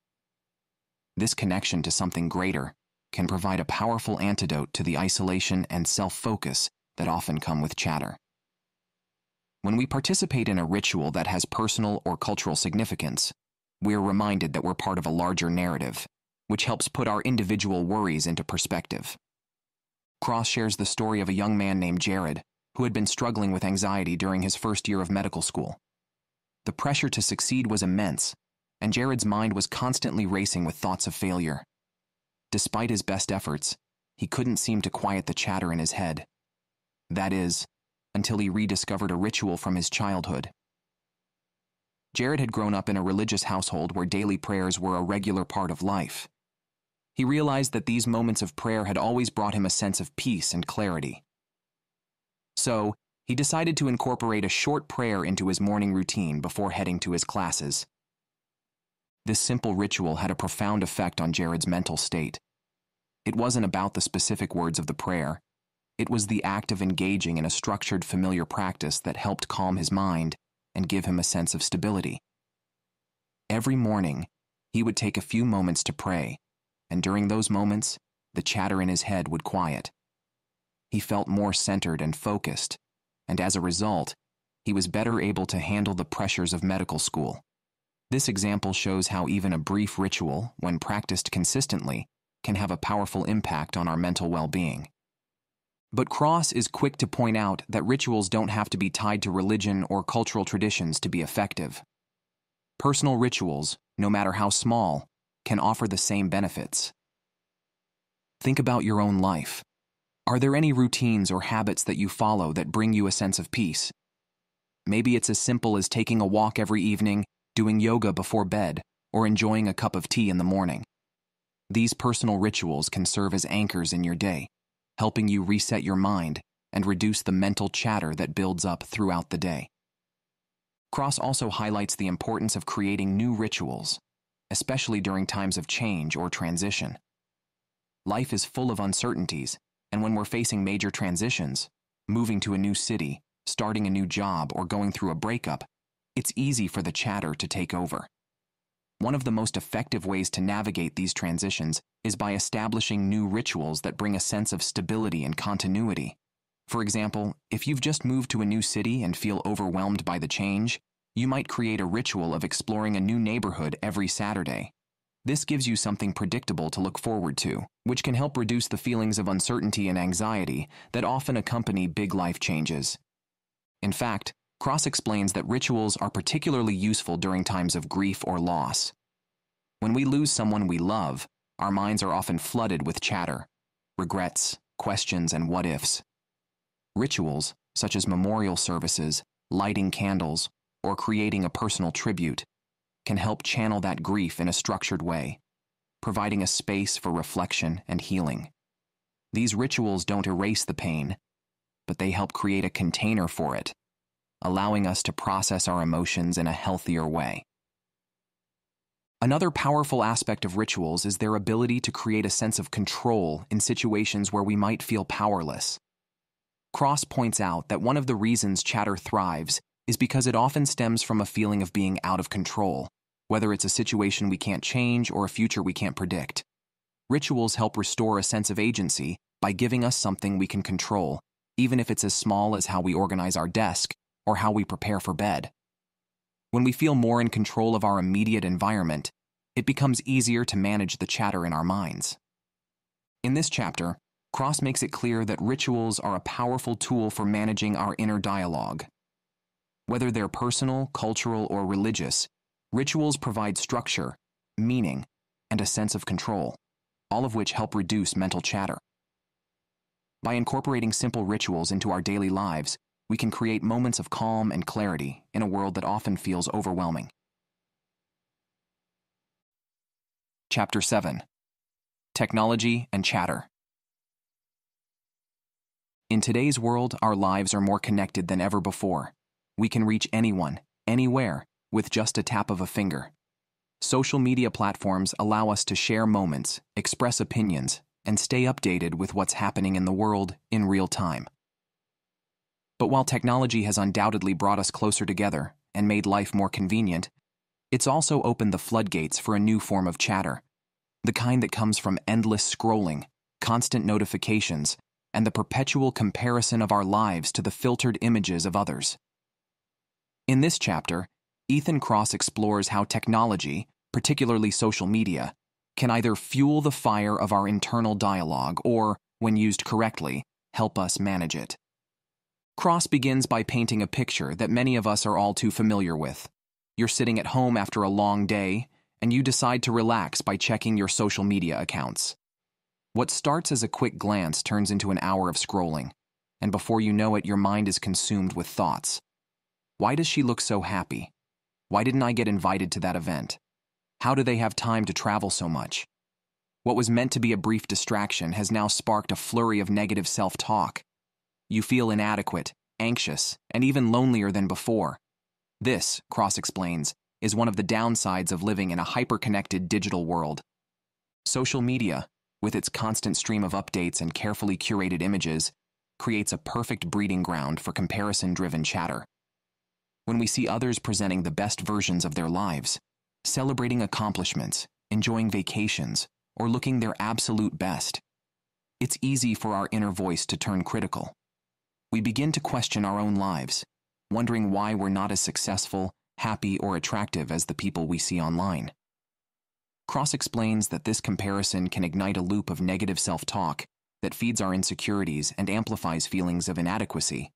This connection to something greater can provide a powerful antidote to the isolation and self-focus that often come with chatter. When we participate in a ritual that has personal or cultural significance, we're reminded that we're part of a larger narrative, which helps put our individual worries into perspective. Cross shares the story of a young man named Jared who had been struggling with anxiety during his first year of medical school. The pressure to succeed was immense, and Jared's mind was constantly racing with thoughts of failure. Despite his best efforts, he couldn't seem to quiet the chatter in his head. That is, until he rediscovered a ritual from his childhood. Jared had grown up in a religious household where daily prayers were a regular part of life. He realized that these moments of prayer had always brought him a sense of peace and clarity. So, he decided to incorporate a short prayer into his morning routine before heading to his classes. This simple ritual had a profound effect on Jared's mental state. It wasn't about the specific words of the prayer. It was the act of engaging in a structured, familiar practice that helped calm his mind and give him a sense of stability. Every morning, he would take a few moments to pray, and during those moments, the chatter in his head would quiet. He felt more centered and focused, and as a result, he was better able to handle the pressures of medical school. This example shows how even a brief ritual, when practiced consistently, can have a powerful impact on our mental well-being. But Cross is quick to point out that rituals don't have to be tied to religion or cultural traditions to be effective. Personal rituals, no matter how small, can offer the same benefits. Think about your own life. Are there any routines or habits that you follow that bring you a sense of peace? Maybe it's as simple as taking a walk every evening, doing yoga before bed, or enjoying a cup of tea in the morning. These personal rituals can serve as anchors in your day, helping you reset your mind and reduce the mental chatter that builds up throughout the day. Cross also highlights the importance of creating new rituals, especially during times of change or transition. Life is full of uncertainties, and when we're facing major transitions, moving to a new city, starting a new job, or going through a breakup, it's easy for the chatter to take over. One of the most effective ways to navigate these transitions is by establishing new rituals that bring a sense of stability and continuity. For example, if you've just moved to a new city and feel overwhelmed by the change, you might create a ritual of exploring a new neighborhood every Saturday. This gives you something predictable to look forward to, which can help reduce the feelings of uncertainty and anxiety that often accompany big life changes. In fact, Cross explains that rituals are particularly useful during times of grief or loss. When we lose someone we love, our minds are often flooded with chatter, regrets, questions, and what-ifs. Rituals, such as memorial services, lighting candles, or creating a personal tribute, can help channel that grief in a structured way, providing a space for reflection and healing. These rituals don't erase the pain, but they help create a container for it, allowing us to process our emotions in a healthier way. Another powerful aspect of rituals is their ability to create a sense of control in situations where we might feel powerless. Cross points out that one of the reasons chatter thrives is because it often stems from a feeling of being out of control, whether it's a situation we can't change or a future we can't predict. Rituals help restore a sense of agency by giving us something we can control, even if it's as small as how we organize our desk or how we prepare for bed. When we feel more in control of our immediate environment, it becomes easier to manage the chatter in our minds. In this chapter, Cross makes it clear that rituals are a powerful tool for managing our inner dialogue. Whether they're personal, cultural, or religious, rituals provide structure, meaning, and a sense of control, all of which help reduce mental chatter. By incorporating simple rituals into our daily lives, we can create moments of calm and clarity in a world that often feels overwhelming. Chapter 7. Technology and Chatter. In today's world, our lives are more connected than ever before. We can reach anyone, anywhere, with just a tap of a finger. Social media platforms allow us to share moments, express opinions, and stay updated with what's happening in the world in real time. But while technology has undoubtedly brought us closer together and made life more convenient, it's also opened the floodgates for a new form of chatter, the kind that comes from endless scrolling, constant notifications, and the perpetual comparison of our lives to the filtered images of others. In this chapter, Ethan Kross explores how technology, particularly social media, can either fuel the fire of our internal dialogue or, when used correctly, help us manage it. Kross begins by painting a picture that many of us are all too familiar with. You're sitting at home after a long day, and you decide to relax by checking your social media accounts. What starts as a quick glance turns into an hour of scrolling, and before you know it, your mind is consumed with thoughts. Why does she look so happy? Why didn't I get invited to that event? How do they have time to travel so much? What was meant to be a brief distraction has now sparked a flurry of negative self-talk. You feel inadequate, anxious, and even lonelier than before. This, Kross explains, is one of the downsides of living in a hyper-connected digital world. Social media, with its constant stream of updates and carefully curated images, creates a perfect breeding ground for comparison-driven chatter. When we see others presenting the best versions of their lives, celebrating accomplishments, enjoying vacations, or looking their absolute best, it's easy for our inner voice to turn critical. We begin to question our own lives, wondering why we're not as successful, happy, or attractive as the people we see online. Kross explains that this comparison can ignite a loop of negative self-talk that feeds our insecurities and amplifies feelings of inadequacy.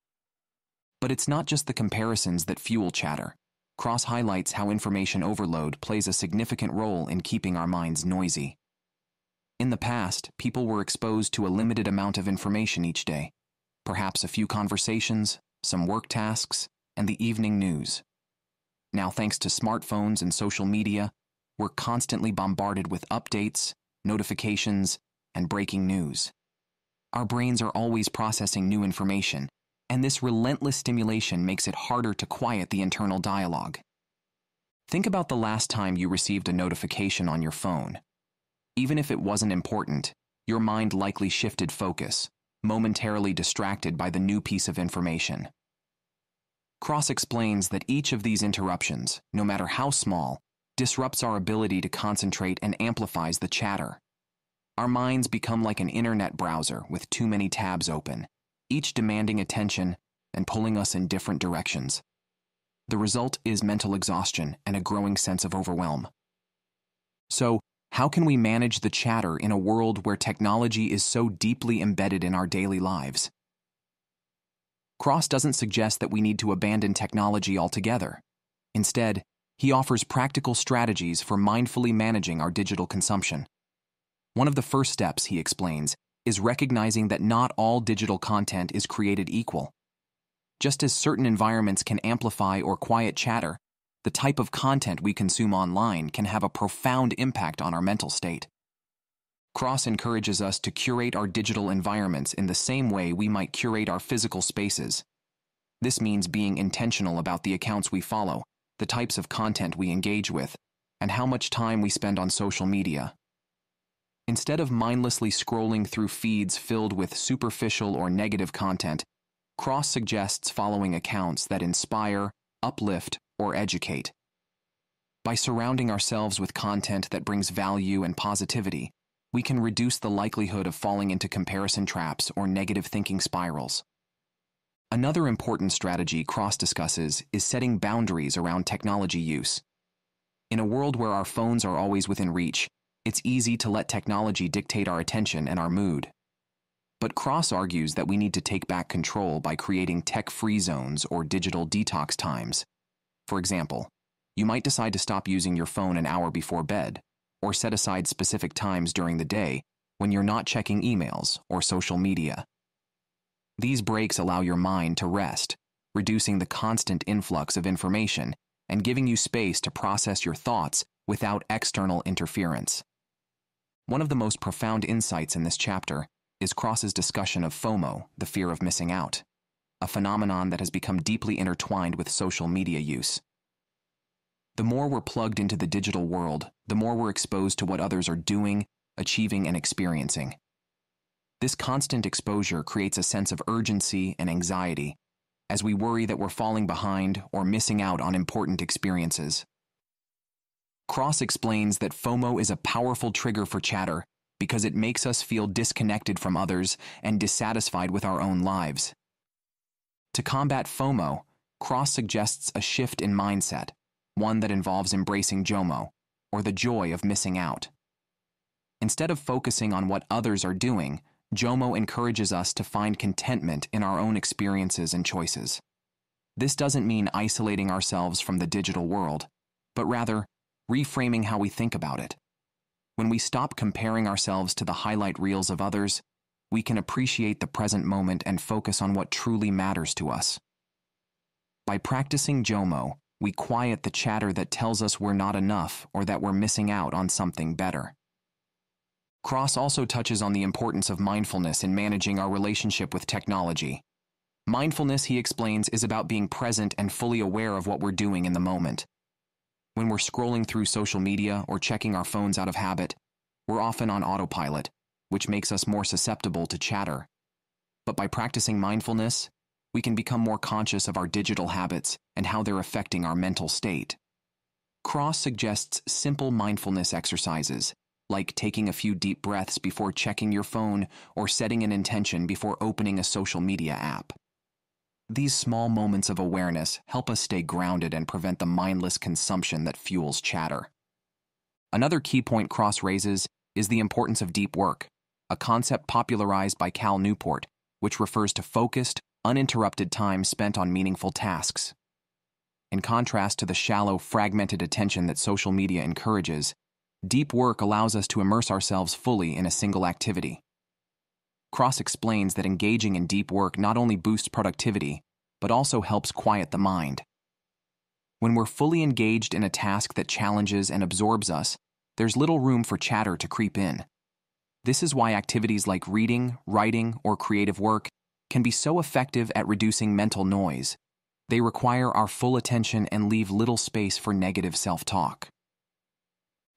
But it's not just the comparisons that fuel chatter. Kross highlights how information overload plays a significant role in keeping our minds noisy. In the past, people were exposed to a limited amount of information each day, perhaps a few conversations, some work tasks, and the evening news. Now, thanks to smartphones and social media, we're constantly bombarded with updates, notifications, and breaking news. Our brains are always processing new information, and this relentless stimulation makes it harder to quiet the internal dialogue. Think about the last time you received a notification on your phone. Even if it wasn't important, your mind likely shifted focus, momentarily distracted by the new piece of information. Kross explains that each of these interruptions, no matter how small, disrupts our ability to concentrate and amplifies the chatter. Our minds become like an internet browser with too many tabs open, each demanding attention and pulling us in different directions. The result is mental exhaustion and a growing sense of overwhelm. So, how can we manage the chatter in a world where technology is so deeply embedded in our daily lives? Kross doesn't suggest that we need to abandon technology altogether. Instead, he offers practical strategies for mindfully managing our digital consumption. One of the first steps, he explains, is recognizing that not all digital content is created equal. Just as certain environments can amplify or quiet chatter, the type of content we consume online can have a profound impact on our mental state. Kross encourages us to curate our digital environments in the same way we might curate our physical spaces. This means being intentional about the accounts we follow, the types of content we engage with, and how much time we spend on social media. Instead of mindlessly scrolling through feeds filled with superficial or negative content, Kross suggests following accounts that inspire, uplift, or educate. By surrounding ourselves with content that brings value and positivity, we can reduce the likelihood of falling into comparison traps or negative thinking spirals. Another important strategy Kross discusses is setting boundaries around technology use. In a world where our phones are always within reach, it's easy to let technology dictate our attention and our mood. But Kross argues that we need to take back control by creating tech-free zones or digital detox times. For example, you might decide to stop using your phone an hour before bed, or set aside specific times during the day when you're not checking emails or social media. These breaks allow your mind to rest, reducing the constant influx of information and giving you space to process your thoughts without external interference. One of the most profound insights in this chapter is Kross's discussion of FOMO, the fear of missing out, a phenomenon that has become deeply intertwined with social media use. The more we're plugged into the digital world, the more we're exposed to what others are doing, achieving, and experiencing. This constant exposure creates a sense of urgency and anxiety, as we worry that we're falling behind or missing out on important experiences. Cross explains that FOMO is a powerful trigger for chatter because it makes us feel disconnected from others and dissatisfied with our own lives. To combat FOMO, Cross suggests a shift in mindset, one that involves embracing JOMO, or the joy of missing out. Instead of focusing on what others are doing, JOMO encourages us to find contentment in our own experiences and choices. This doesn't mean isolating ourselves from the digital world, but rather reframing how we think about it. When we stop comparing ourselves to the highlight reels of others, we can appreciate the present moment and focus on what truly matters to us. By practicing JOMO, we quiet the chatter that tells us we're not enough or that we're missing out on something better. Cross also touches on the importance of mindfulness in managing our relationship with technology. Mindfulness, he explains, is about being present and fully aware of what we're doing in the moment. When we're scrolling through social media or checking our phones out of habit, we're often on autopilot, which makes us more susceptible to chatter. But by practicing mindfulness, we can become more conscious of our digital habits and how they're affecting our mental state. Cross suggests simple mindfulness exercises, like taking a few deep breaths before checking your phone or setting an intention before opening a social media app. These small moments of awareness help us stay grounded and prevent the mindless consumption that fuels chatter. Another key point Cross raises is the importance of deep work, a concept popularized by Cal Newport, which refers to focused, uninterrupted time spent on meaningful tasks. In contrast to the shallow, fragmented attention that social media encourages, deep work allows us to immerse ourselves fully in a single activity. Cross explains that engaging in deep work not only boosts productivity, but also helps quiet the mind. When we're fully engaged in a task that challenges and absorbs us, there's little room for chatter to creep in. This is why activities like reading, writing, or creative work can be so effective at reducing mental noise. They require our full attention and leave little space for negative self-talk.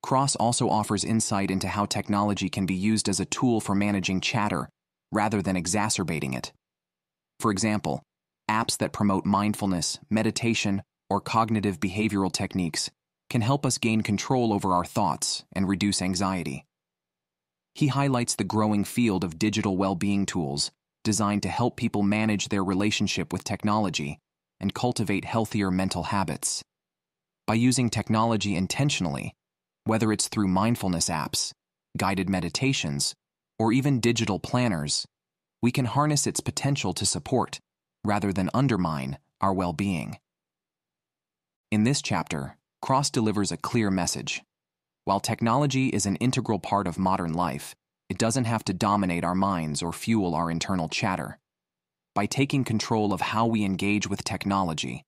Cross also offers insight into how technology can be used as a tool for managing chatter rather than exacerbating it. For example, apps that promote mindfulness, meditation, or cognitive behavioral techniques can help us gain control over our thoughts and reduce anxiety. He highlights the growing field of digital well-being tools designed to help people manage their relationship with technology and cultivate healthier mental habits. By using technology intentionally, whether it's through mindfulness apps, guided meditations, or even digital planners, we can harness its potential to support, rather than undermine, our well-being. In this chapter, Cross delivers a clear message. While technology is an integral part of modern life, it doesn't have to dominate our minds or fuel our internal chatter. By taking control of how we engage with technology,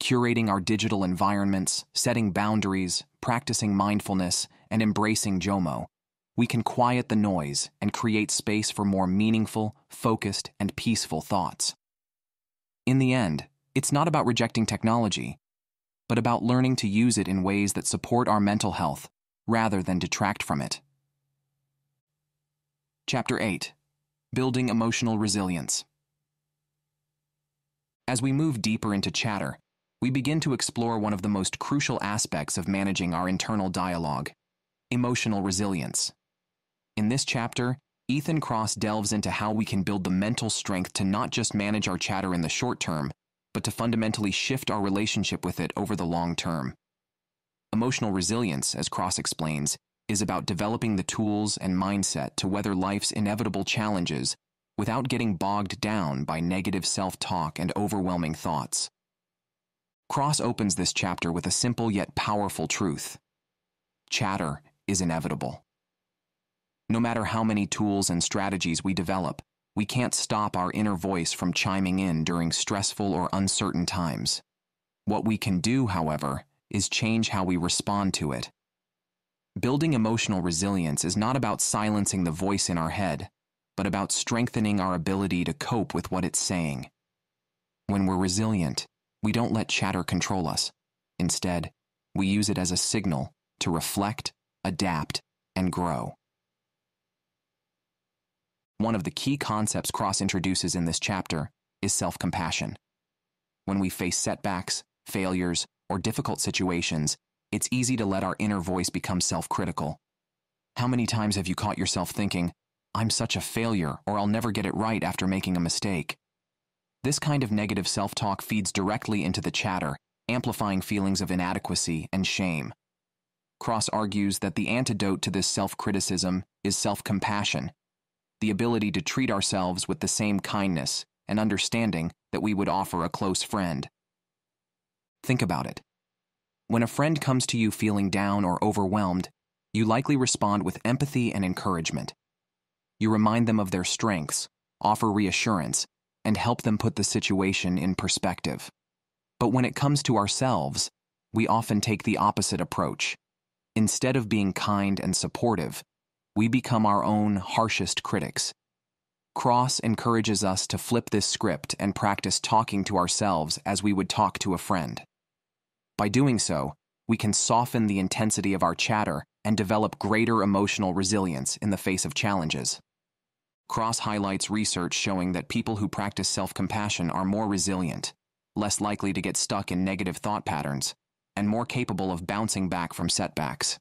curating our digital environments, setting boundaries, practicing mindfulness, and embracing JOMO, we can quiet the noise and create space for more meaningful, focused, and peaceful thoughts. In the end, it's not about rejecting technology, but about learning to use it in ways that support our mental health rather than detract from it. Chapter 8. Building Emotional Resilience. As we move deeper into chatter, we begin to explore one of the most crucial aspects of managing our internal dialogue: emotional resilience. In this chapter, Ethan Cross delves into how we can build the mental strength to not just manage our chatter in the short term, but to fundamentally shift our relationship with it over the long term. Emotional resilience, as Cross explains, is about developing the tools and mindset to weather life's inevitable challenges without getting bogged down by negative self-talk and overwhelming thoughts. Cross opens this chapter with a simple yet powerful truth: chatter is inevitable. No matter how many tools and strategies we develop, we can't stop our inner voice from chiming in during stressful or uncertain times. What we can do, however, is change how we respond to it. Building emotional resilience is not about silencing the voice in our head, but about strengthening our ability to cope with what it's saying. When we're resilient, we don't let chatter control us. Instead, we use it as a signal to reflect, adapt, and grow. One of the key concepts Cross introduces in this chapter is self-compassion. When we face setbacks, failures, or difficult situations, it's easy to let our inner voice become self-critical. How many times have you caught yourself thinking, "I'm such a failure," or "I'll never get it right after making a mistake"? This kind of negative self-talk feeds directly into the chatter, amplifying feelings of inadequacy and shame. Cross argues that the antidote to this self-criticism is self-compassion, the ability to treat ourselves with the same kindness and understanding that we would offer a close friend. Think about it. When a friend comes to you feeling down or overwhelmed, you likely respond with empathy and encouragement. You remind them of their strengths, offer reassurance, and help them put the situation in perspective. But when it comes to ourselves, we often take the opposite approach. Instead of being kind and supportive, we become our own harshest critics. Cross encourages us to flip this script and practice talking to ourselves as we would talk to a friend. By doing so, we can soften the intensity of our chatter and develop greater emotional resilience in the face of challenges. Cross highlights research showing that people who practice self-compassion are more resilient, less likely to get stuck in negative thought patterns, and more capable of bouncing back from setbacks.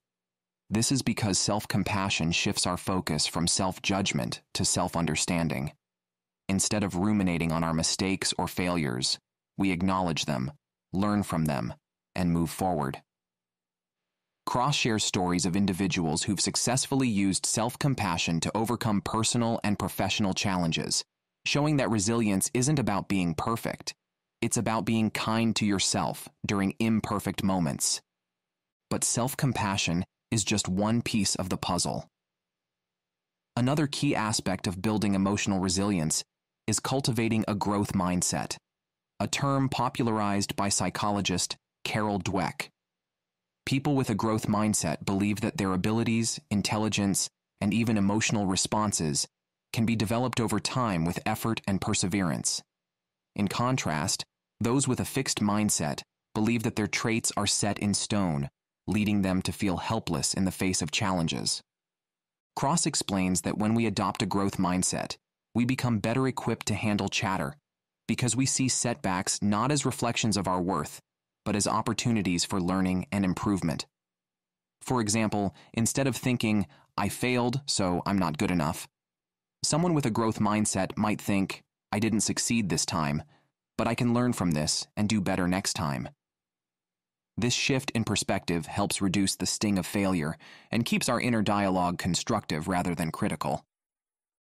This is because self-compassion shifts our focus from self-judgment to self-understanding. Instead of ruminating on our mistakes or failures, we acknowledge them, learn from them, and move forward. Cross shares stories of individuals who've successfully used self-compassion to overcome personal and professional challenges, showing that resilience isn't about being perfect. It's about being kind to yourself during imperfect moments. But self-compassion is just one piece of the puzzle. Another key aspect of building emotional resilience is cultivating a growth mindset, a term popularized by psychologist Carol Dweck. People with a growth mindset believe that their abilities, intelligence, and even emotional responses can be developed over time with effort and perseverance. In contrast, those with a fixed mindset believe that their traits are set in stone, leading them to feel helpless in the face of challenges. Cross explains that when we adopt a growth mindset, we become better equipped to handle chatter because we see setbacks not as reflections of our worth, but as opportunities for learning and improvement. For example, instead of thinking, "I failed, so I'm not good enough," someone with a growth mindset might think, "I didn't succeed this time, but I can learn from this and do better next time." This shift in perspective helps reduce the sting of failure and keeps our inner dialogue constructive rather than critical.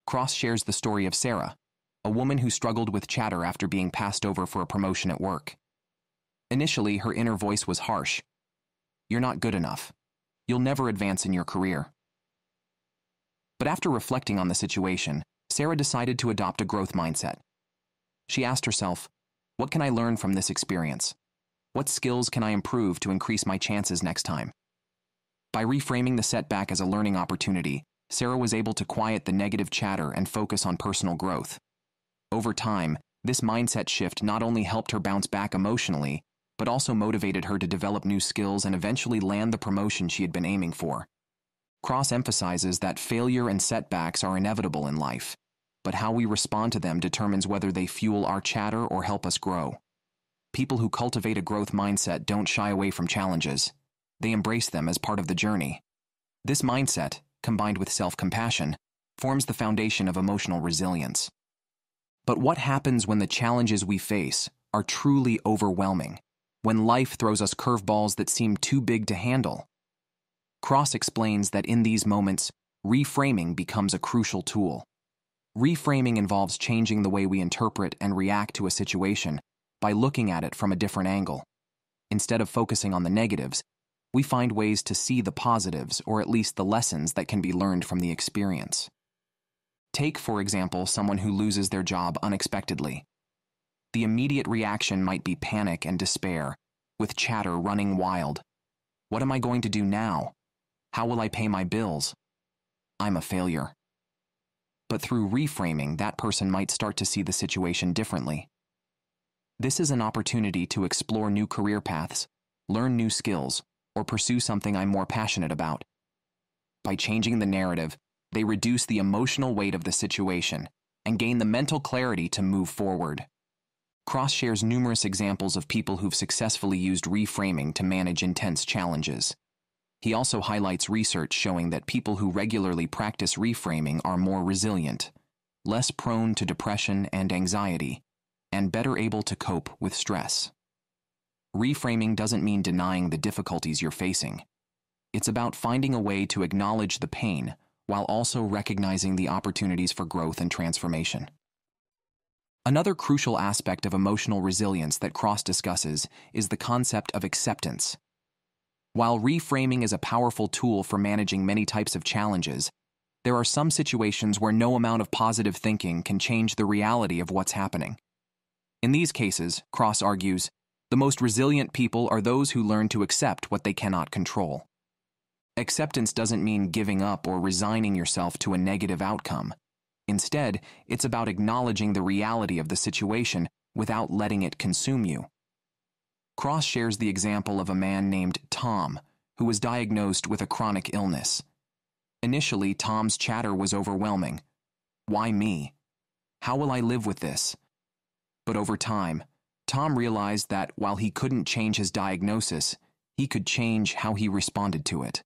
Cross shares the story of Sarah, a woman who struggled with chatter after being passed over for a promotion at work. Initially, her inner voice was harsh. "You're not good enough. You'll never advance in your career." But after reflecting on the situation, Sarah decided to adopt a growth mindset. She asked herself, "What can I learn from this experience? What skills can I improve to increase my chances next time?" By reframing the setback as a learning opportunity, Sarah was able to quiet the negative chatter and focus on personal growth. Over time, this mindset shift not only helped her bounce back emotionally, but also motivated her to develop new skills and eventually land the promotion she had been aiming for. Cross emphasizes that failure and setbacks are inevitable in life, but how we respond to them determines whether they fuel our chatter or help us grow. People who cultivate a growth mindset don't shy away from challenges. They embrace them as part of the journey. This mindset, combined with self-compassion, forms the foundation of emotional resilience. But what happens when the challenges we face are truly overwhelming? When life throws us curveballs that seem too big to handle? Cross explains that in these moments, reframing becomes a crucial tool. Reframing involves changing the way we interpret and react to a situation by looking at it from a different angle. Instead of focusing on the negatives, we find ways to see the positives or at least the lessons that can be learned from the experience. Take, for example, someone who loses their job unexpectedly. The immediate reaction might be panic and despair, with chatter running wild. "What am I going to do now? How will I pay my bills? I'm a failure." But through reframing, that person might start to see the situation differently. This is an opportunity to explore new career paths, learn new skills, or pursue something I'm more passionate about. By changing the narrative, They reduce the emotional weight of the situation and gain the mental clarity to move forward. Cross shares numerous examples of people who've successfully used reframing to manage intense challenges. He also highlights research showing that people who regularly practice reframing are more resilient, less prone to depression and anxiety, and better able to cope with stress. Reframing doesn't mean denying the difficulties you're facing. It's about finding a way to acknowledge the pain while also recognizing the opportunities for growth and transformation. Another crucial aspect of emotional resilience that Cross discusses is the concept of acceptance. While reframing is a powerful tool for managing many types of challenges, there are some situations where no amount of positive thinking can change the reality of what's happening. In these cases, Cross argues, the most resilient people are those who learn to accept what they cannot control. Acceptance doesn't mean giving up or resigning yourself to a negative outcome. Instead, it's about acknowledging the reality of the situation without letting it consume you. Cross shares the example of a man named Tom, who was diagnosed with a chronic illness. Initially, Tom's chatter was overwhelming. Why me? How will I live with this? But over time, Tom realized that while he couldn't change his diagnosis, he could change how he responded to it.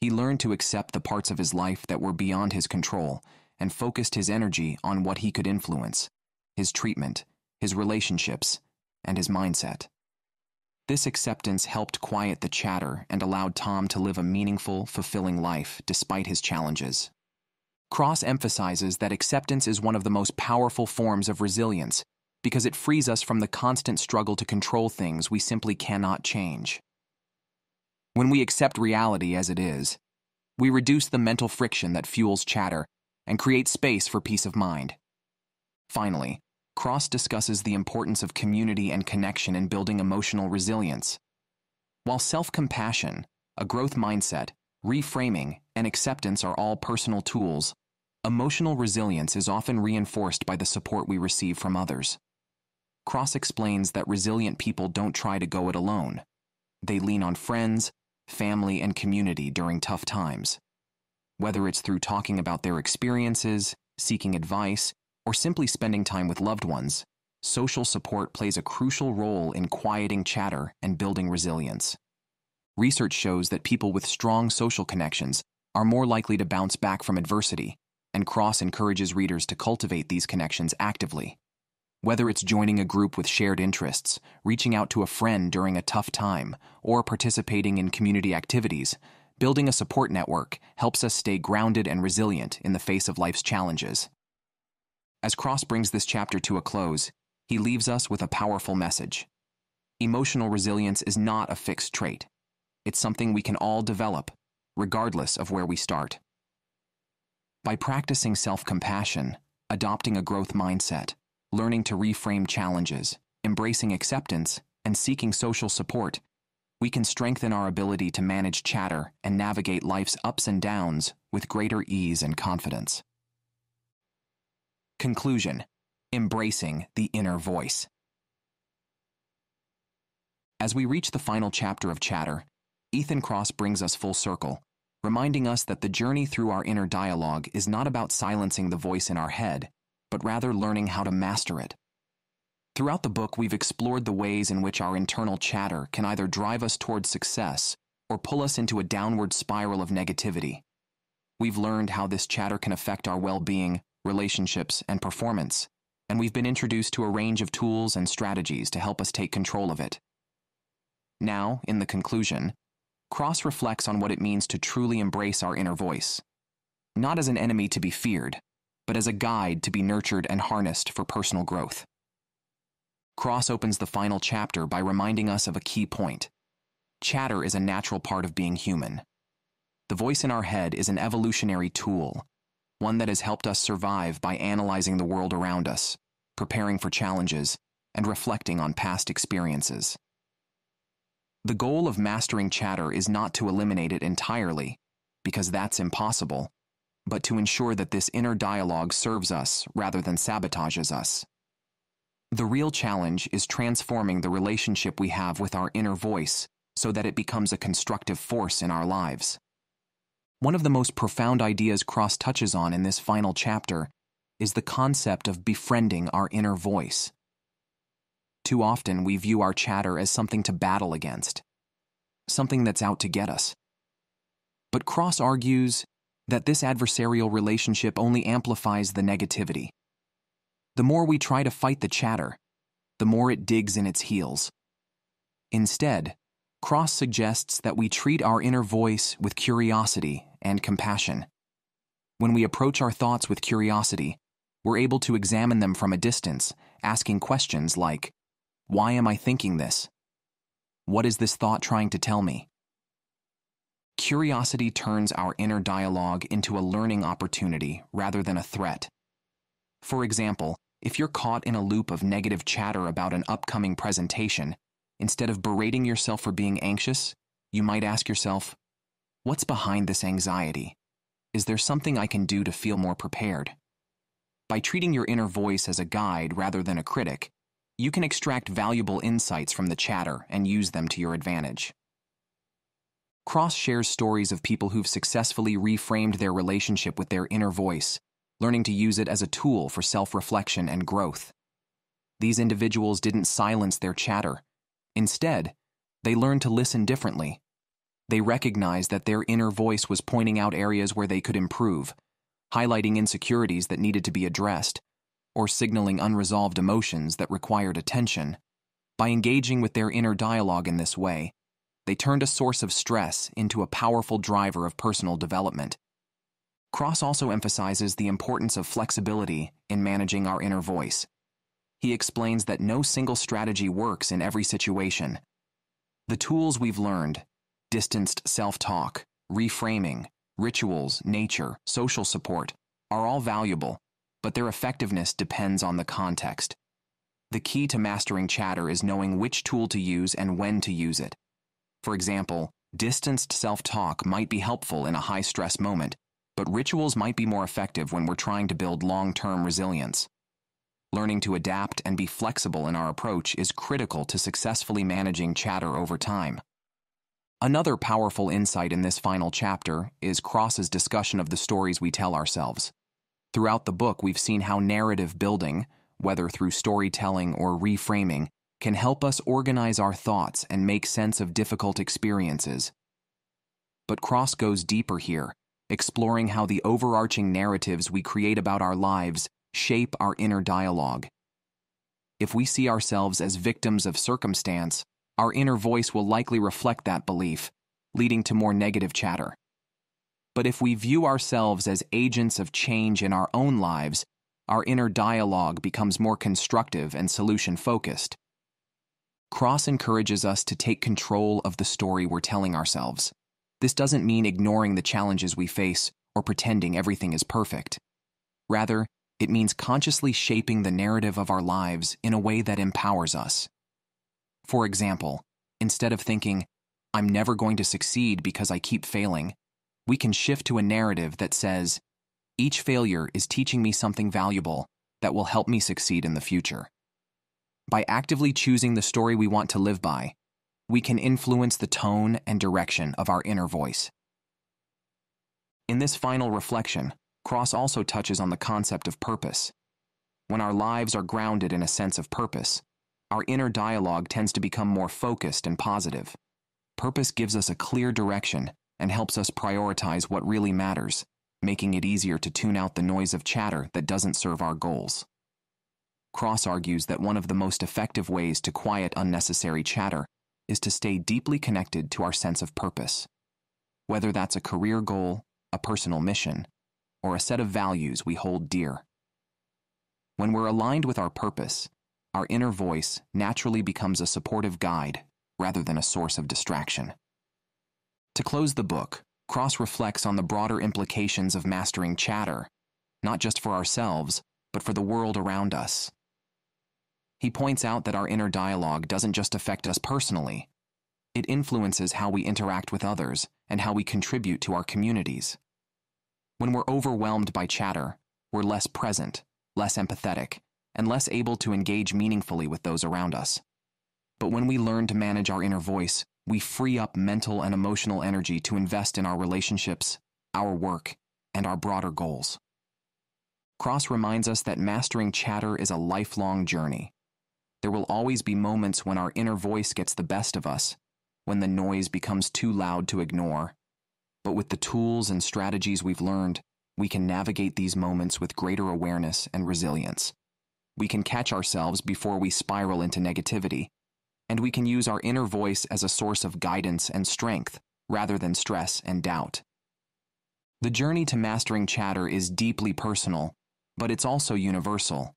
He learned to accept the parts of his life that were beyond his control and focused his energy on what he could influence: his treatment, his relationships, and his mindset. This acceptance helped quiet the chatter and allowed Tom to live a meaningful, fulfilling life despite his challenges. Cross emphasizes that acceptance is one of the most powerful forms of resilience because it frees us from the constant struggle to control things we simply cannot change. When we accept reality as it is, we reduce the mental friction that fuels chatter and create space for peace of mind. Finally, Cross discusses the importance of community and connection in building emotional resilience. While self-compassion, a growth mindset, reframing, and acceptance are all personal tools, emotional resilience is often reinforced by the support we receive from others. Cross explains that resilient people don't try to go it alone. They lean on friends, family, and community during tough times. Whether it's through talking about their experiences, seeking advice, or simply spending time with loved ones, social support plays a crucial role in quieting chatter and building resilience. Research shows that people with strong social connections are more likely to bounce back from adversity, and Cross encourages readers to cultivate these connections actively. Whether it's joining a group with shared interests, reaching out to a friend during a tough time, or participating in community activities, building a support network helps us stay grounded and resilient in the face of life's challenges. As Cross brings this chapter to a close, he leaves us with a powerful message. Emotional resilience is not a fixed trait. It's something we can all develop, regardless of where we start. By practicing self-compassion, adopting a growth mindset, learning to reframe challenges, embracing acceptance, and seeking social support, we can strengthen our ability to manage chatter and navigate life's ups and downs with greater ease and confidence. Conclusion: embracing the inner voice. As we reach the final chapter of Chatter, Ethan Cross brings us full circle, reminding us that the journey through our inner dialogue is not about silencing the voice in our head, but rather learning how to master it. Throughout the book, we've explored the ways in which our internal chatter can either drive us towards success or pull us into a downward spiral of negativity. We've learned how this chatter can affect our well-being, relationships, and performance, and we've been introduced to a range of tools and strategies to help us take control of it. Now, in the conclusion, Cross reflects on what it means to truly embrace our inner voice, not as an enemy to be feared, but as a guide to be nurtured and harnessed for personal growth. Cross opens the final chapter by reminding us of a key point. Chatter is a natural part of being human. The voice in our head is an evolutionary tool, one that has helped us survive by analyzing the world around us, preparing for challenges, and reflecting on past experiences. The goal of mastering chatter is not to eliminate it entirely, because that's impossible, but to ensure that this inner dialogue serves us rather than sabotages us. The real challenge is transforming the relationship we have with our inner voice so that it becomes a constructive force in our lives. One of the most profound ideas Cross touches on in this final chapter is the concept of befriending our inner voice. Too often we view our chatter as something to battle against, something that's out to get us. But Cross argues that this adversarial relationship only amplifies the negativity. The more we try to fight the chatter, the more it digs in its heels. Instead, Cross suggests that we treat our inner voice with curiosity and compassion. When we approach our thoughts with curiosity, we're able to examine them from a distance, asking questions like, why am I thinking this? What is this thought trying to tell me? Curiosity turns our inner dialogue into a learning opportunity rather than a threat. For example, if you're caught in a loop of negative chatter about an upcoming presentation, instead of berating yourself for being anxious, you might ask yourself, what's behind this anxiety? Is there something I can do to feel more prepared? By treating your inner voice as a guide rather than a critic, you can extract valuable insights from the chatter and use them to your advantage. Cross shares stories of people who've successfully reframed their relationship with their inner voice, learning to use it as a tool for self-reflection and growth. These individuals didn't silence their chatter. Instead, they learned to listen differently. They recognized that their inner voice was pointing out areas where they could improve, highlighting insecurities that needed to be addressed, or signaling unresolved emotions that required attention. By engaging with their inner dialogue in this way, they turned a source of stress into a powerful driver of personal development. Cross also emphasizes the importance of flexibility in managing our inner voice. He explains that no single strategy works in every situation. The tools we've learned, distanced self-talk, reframing, rituals, nature, social support, are all valuable, but their effectiveness depends on the context. The key to mastering chatter is knowing which tool to use and when to use it. For example, distanced self-talk might be helpful in a high-stress moment, but rituals might be more effective when we're trying to build long-term resilience. Learning to adapt and be flexible in our approach is critical to successfully managing chatter over time. Another powerful insight in this final chapter is Cross's discussion of the stories we tell ourselves. Throughout the book, we've seen how narrative building, whether through storytelling or reframing, can help us organize our thoughts and make sense of difficult experiences. But Cross goes deeper here, exploring how the overarching narratives we create about our lives shape our inner dialogue. If we see ourselves as victims of circumstance, our inner voice will likely reflect that belief, leading to more negative chatter. But if we view ourselves as agents of change in our own lives, our inner dialogue becomes more constructive and solution-focused. Cross encourages us to take control of the story we're telling ourselves. This doesn't mean ignoring the challenges we face or pretending everything is perfect. Rather, it means consciously shaping the narrative of our lives in a way that empowers us. For example, instead of thinking, I'm never going to succeed because I keep failing, we can shift to a narrative that says, each failure is teaching me something valuable that will help me succeed in the future. By actively choosing the story we want to live by, we can influence the tone and direction of our inner voice. In this final reflection, Cross also touches on the concept of purpose. When our lives are grounded in a sense of purpose, our inner dialogue tends to become more focused and positive. Purpose gives us a clear direction and helps us prioritize what really matters, making it easier to tune out the noise of chatter that doesn't serve our goals. Cross argues that one of the most effective ways to quiet unnecessary chatter is to stay deeply connected to our sense of purpose. Whether that's a career goal, a personal mission, or a set of values we hold dear. When we're aligned with our purpose, our inner voice naturally becomes a supportive guide rather than a source of distraction. To close the book, Cross reflects on the broader implications of mastering chatter, not just for ourselves, but for the world around us. He points out that our inner dialogue doesn't just affect us personally. It influences how we interact with others and how we contribute to our communities. When we're overwhelmed by chatter, we're less present, less empathetic, and less able to engage meaningfully with those around us. But when we learn to manage our inner voice, we free up mental and emotional energy to invest in our relationships, our work, and our broader goals. Cross reminds us that mastering chatter is a lifelong journey. There will always be moments when our inner voice gets the best of us, when the noise becomes too loud to ignore. But with the tools and strategies we've learned, we can navigate these moments with greater awareness and resilience. We can catch ourselves before we spiral into negativity, and we can use our inner voice as a source of guidance and strength rather than stress and doubt. The journey to mastering chatter is deeply personal, but it's also universal.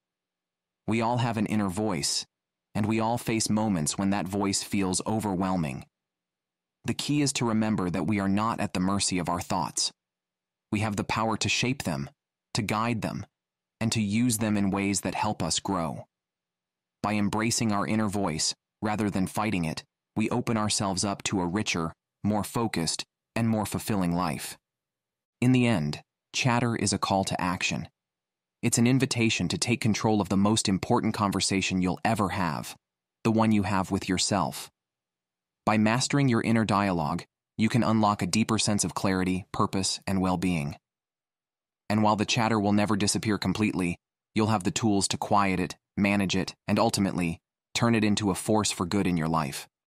We all have an inner voice, and we all face moments when that voice feels overwhelming. The key is to remember that we are not at the mercy of our thoughts. We have the power to shape them, to guide them, and to use them in ways that help us grow. By embracing our inner voice, rather than fighting it, we open ourselves up to a richer, more focused, and more fulfilling life. In the end, chatter is a call to action. It's an invitation to take control of the most important conversation you'll ever have, the one you have with yourself. By mastering your inner dialogue, you can unlock a deeper sense of clarity, purpose, and well-being. And while the chatter will never disappear completely, you'll have the tools to quiet it, manage it, and ultimately, turn it into a force for good in your life.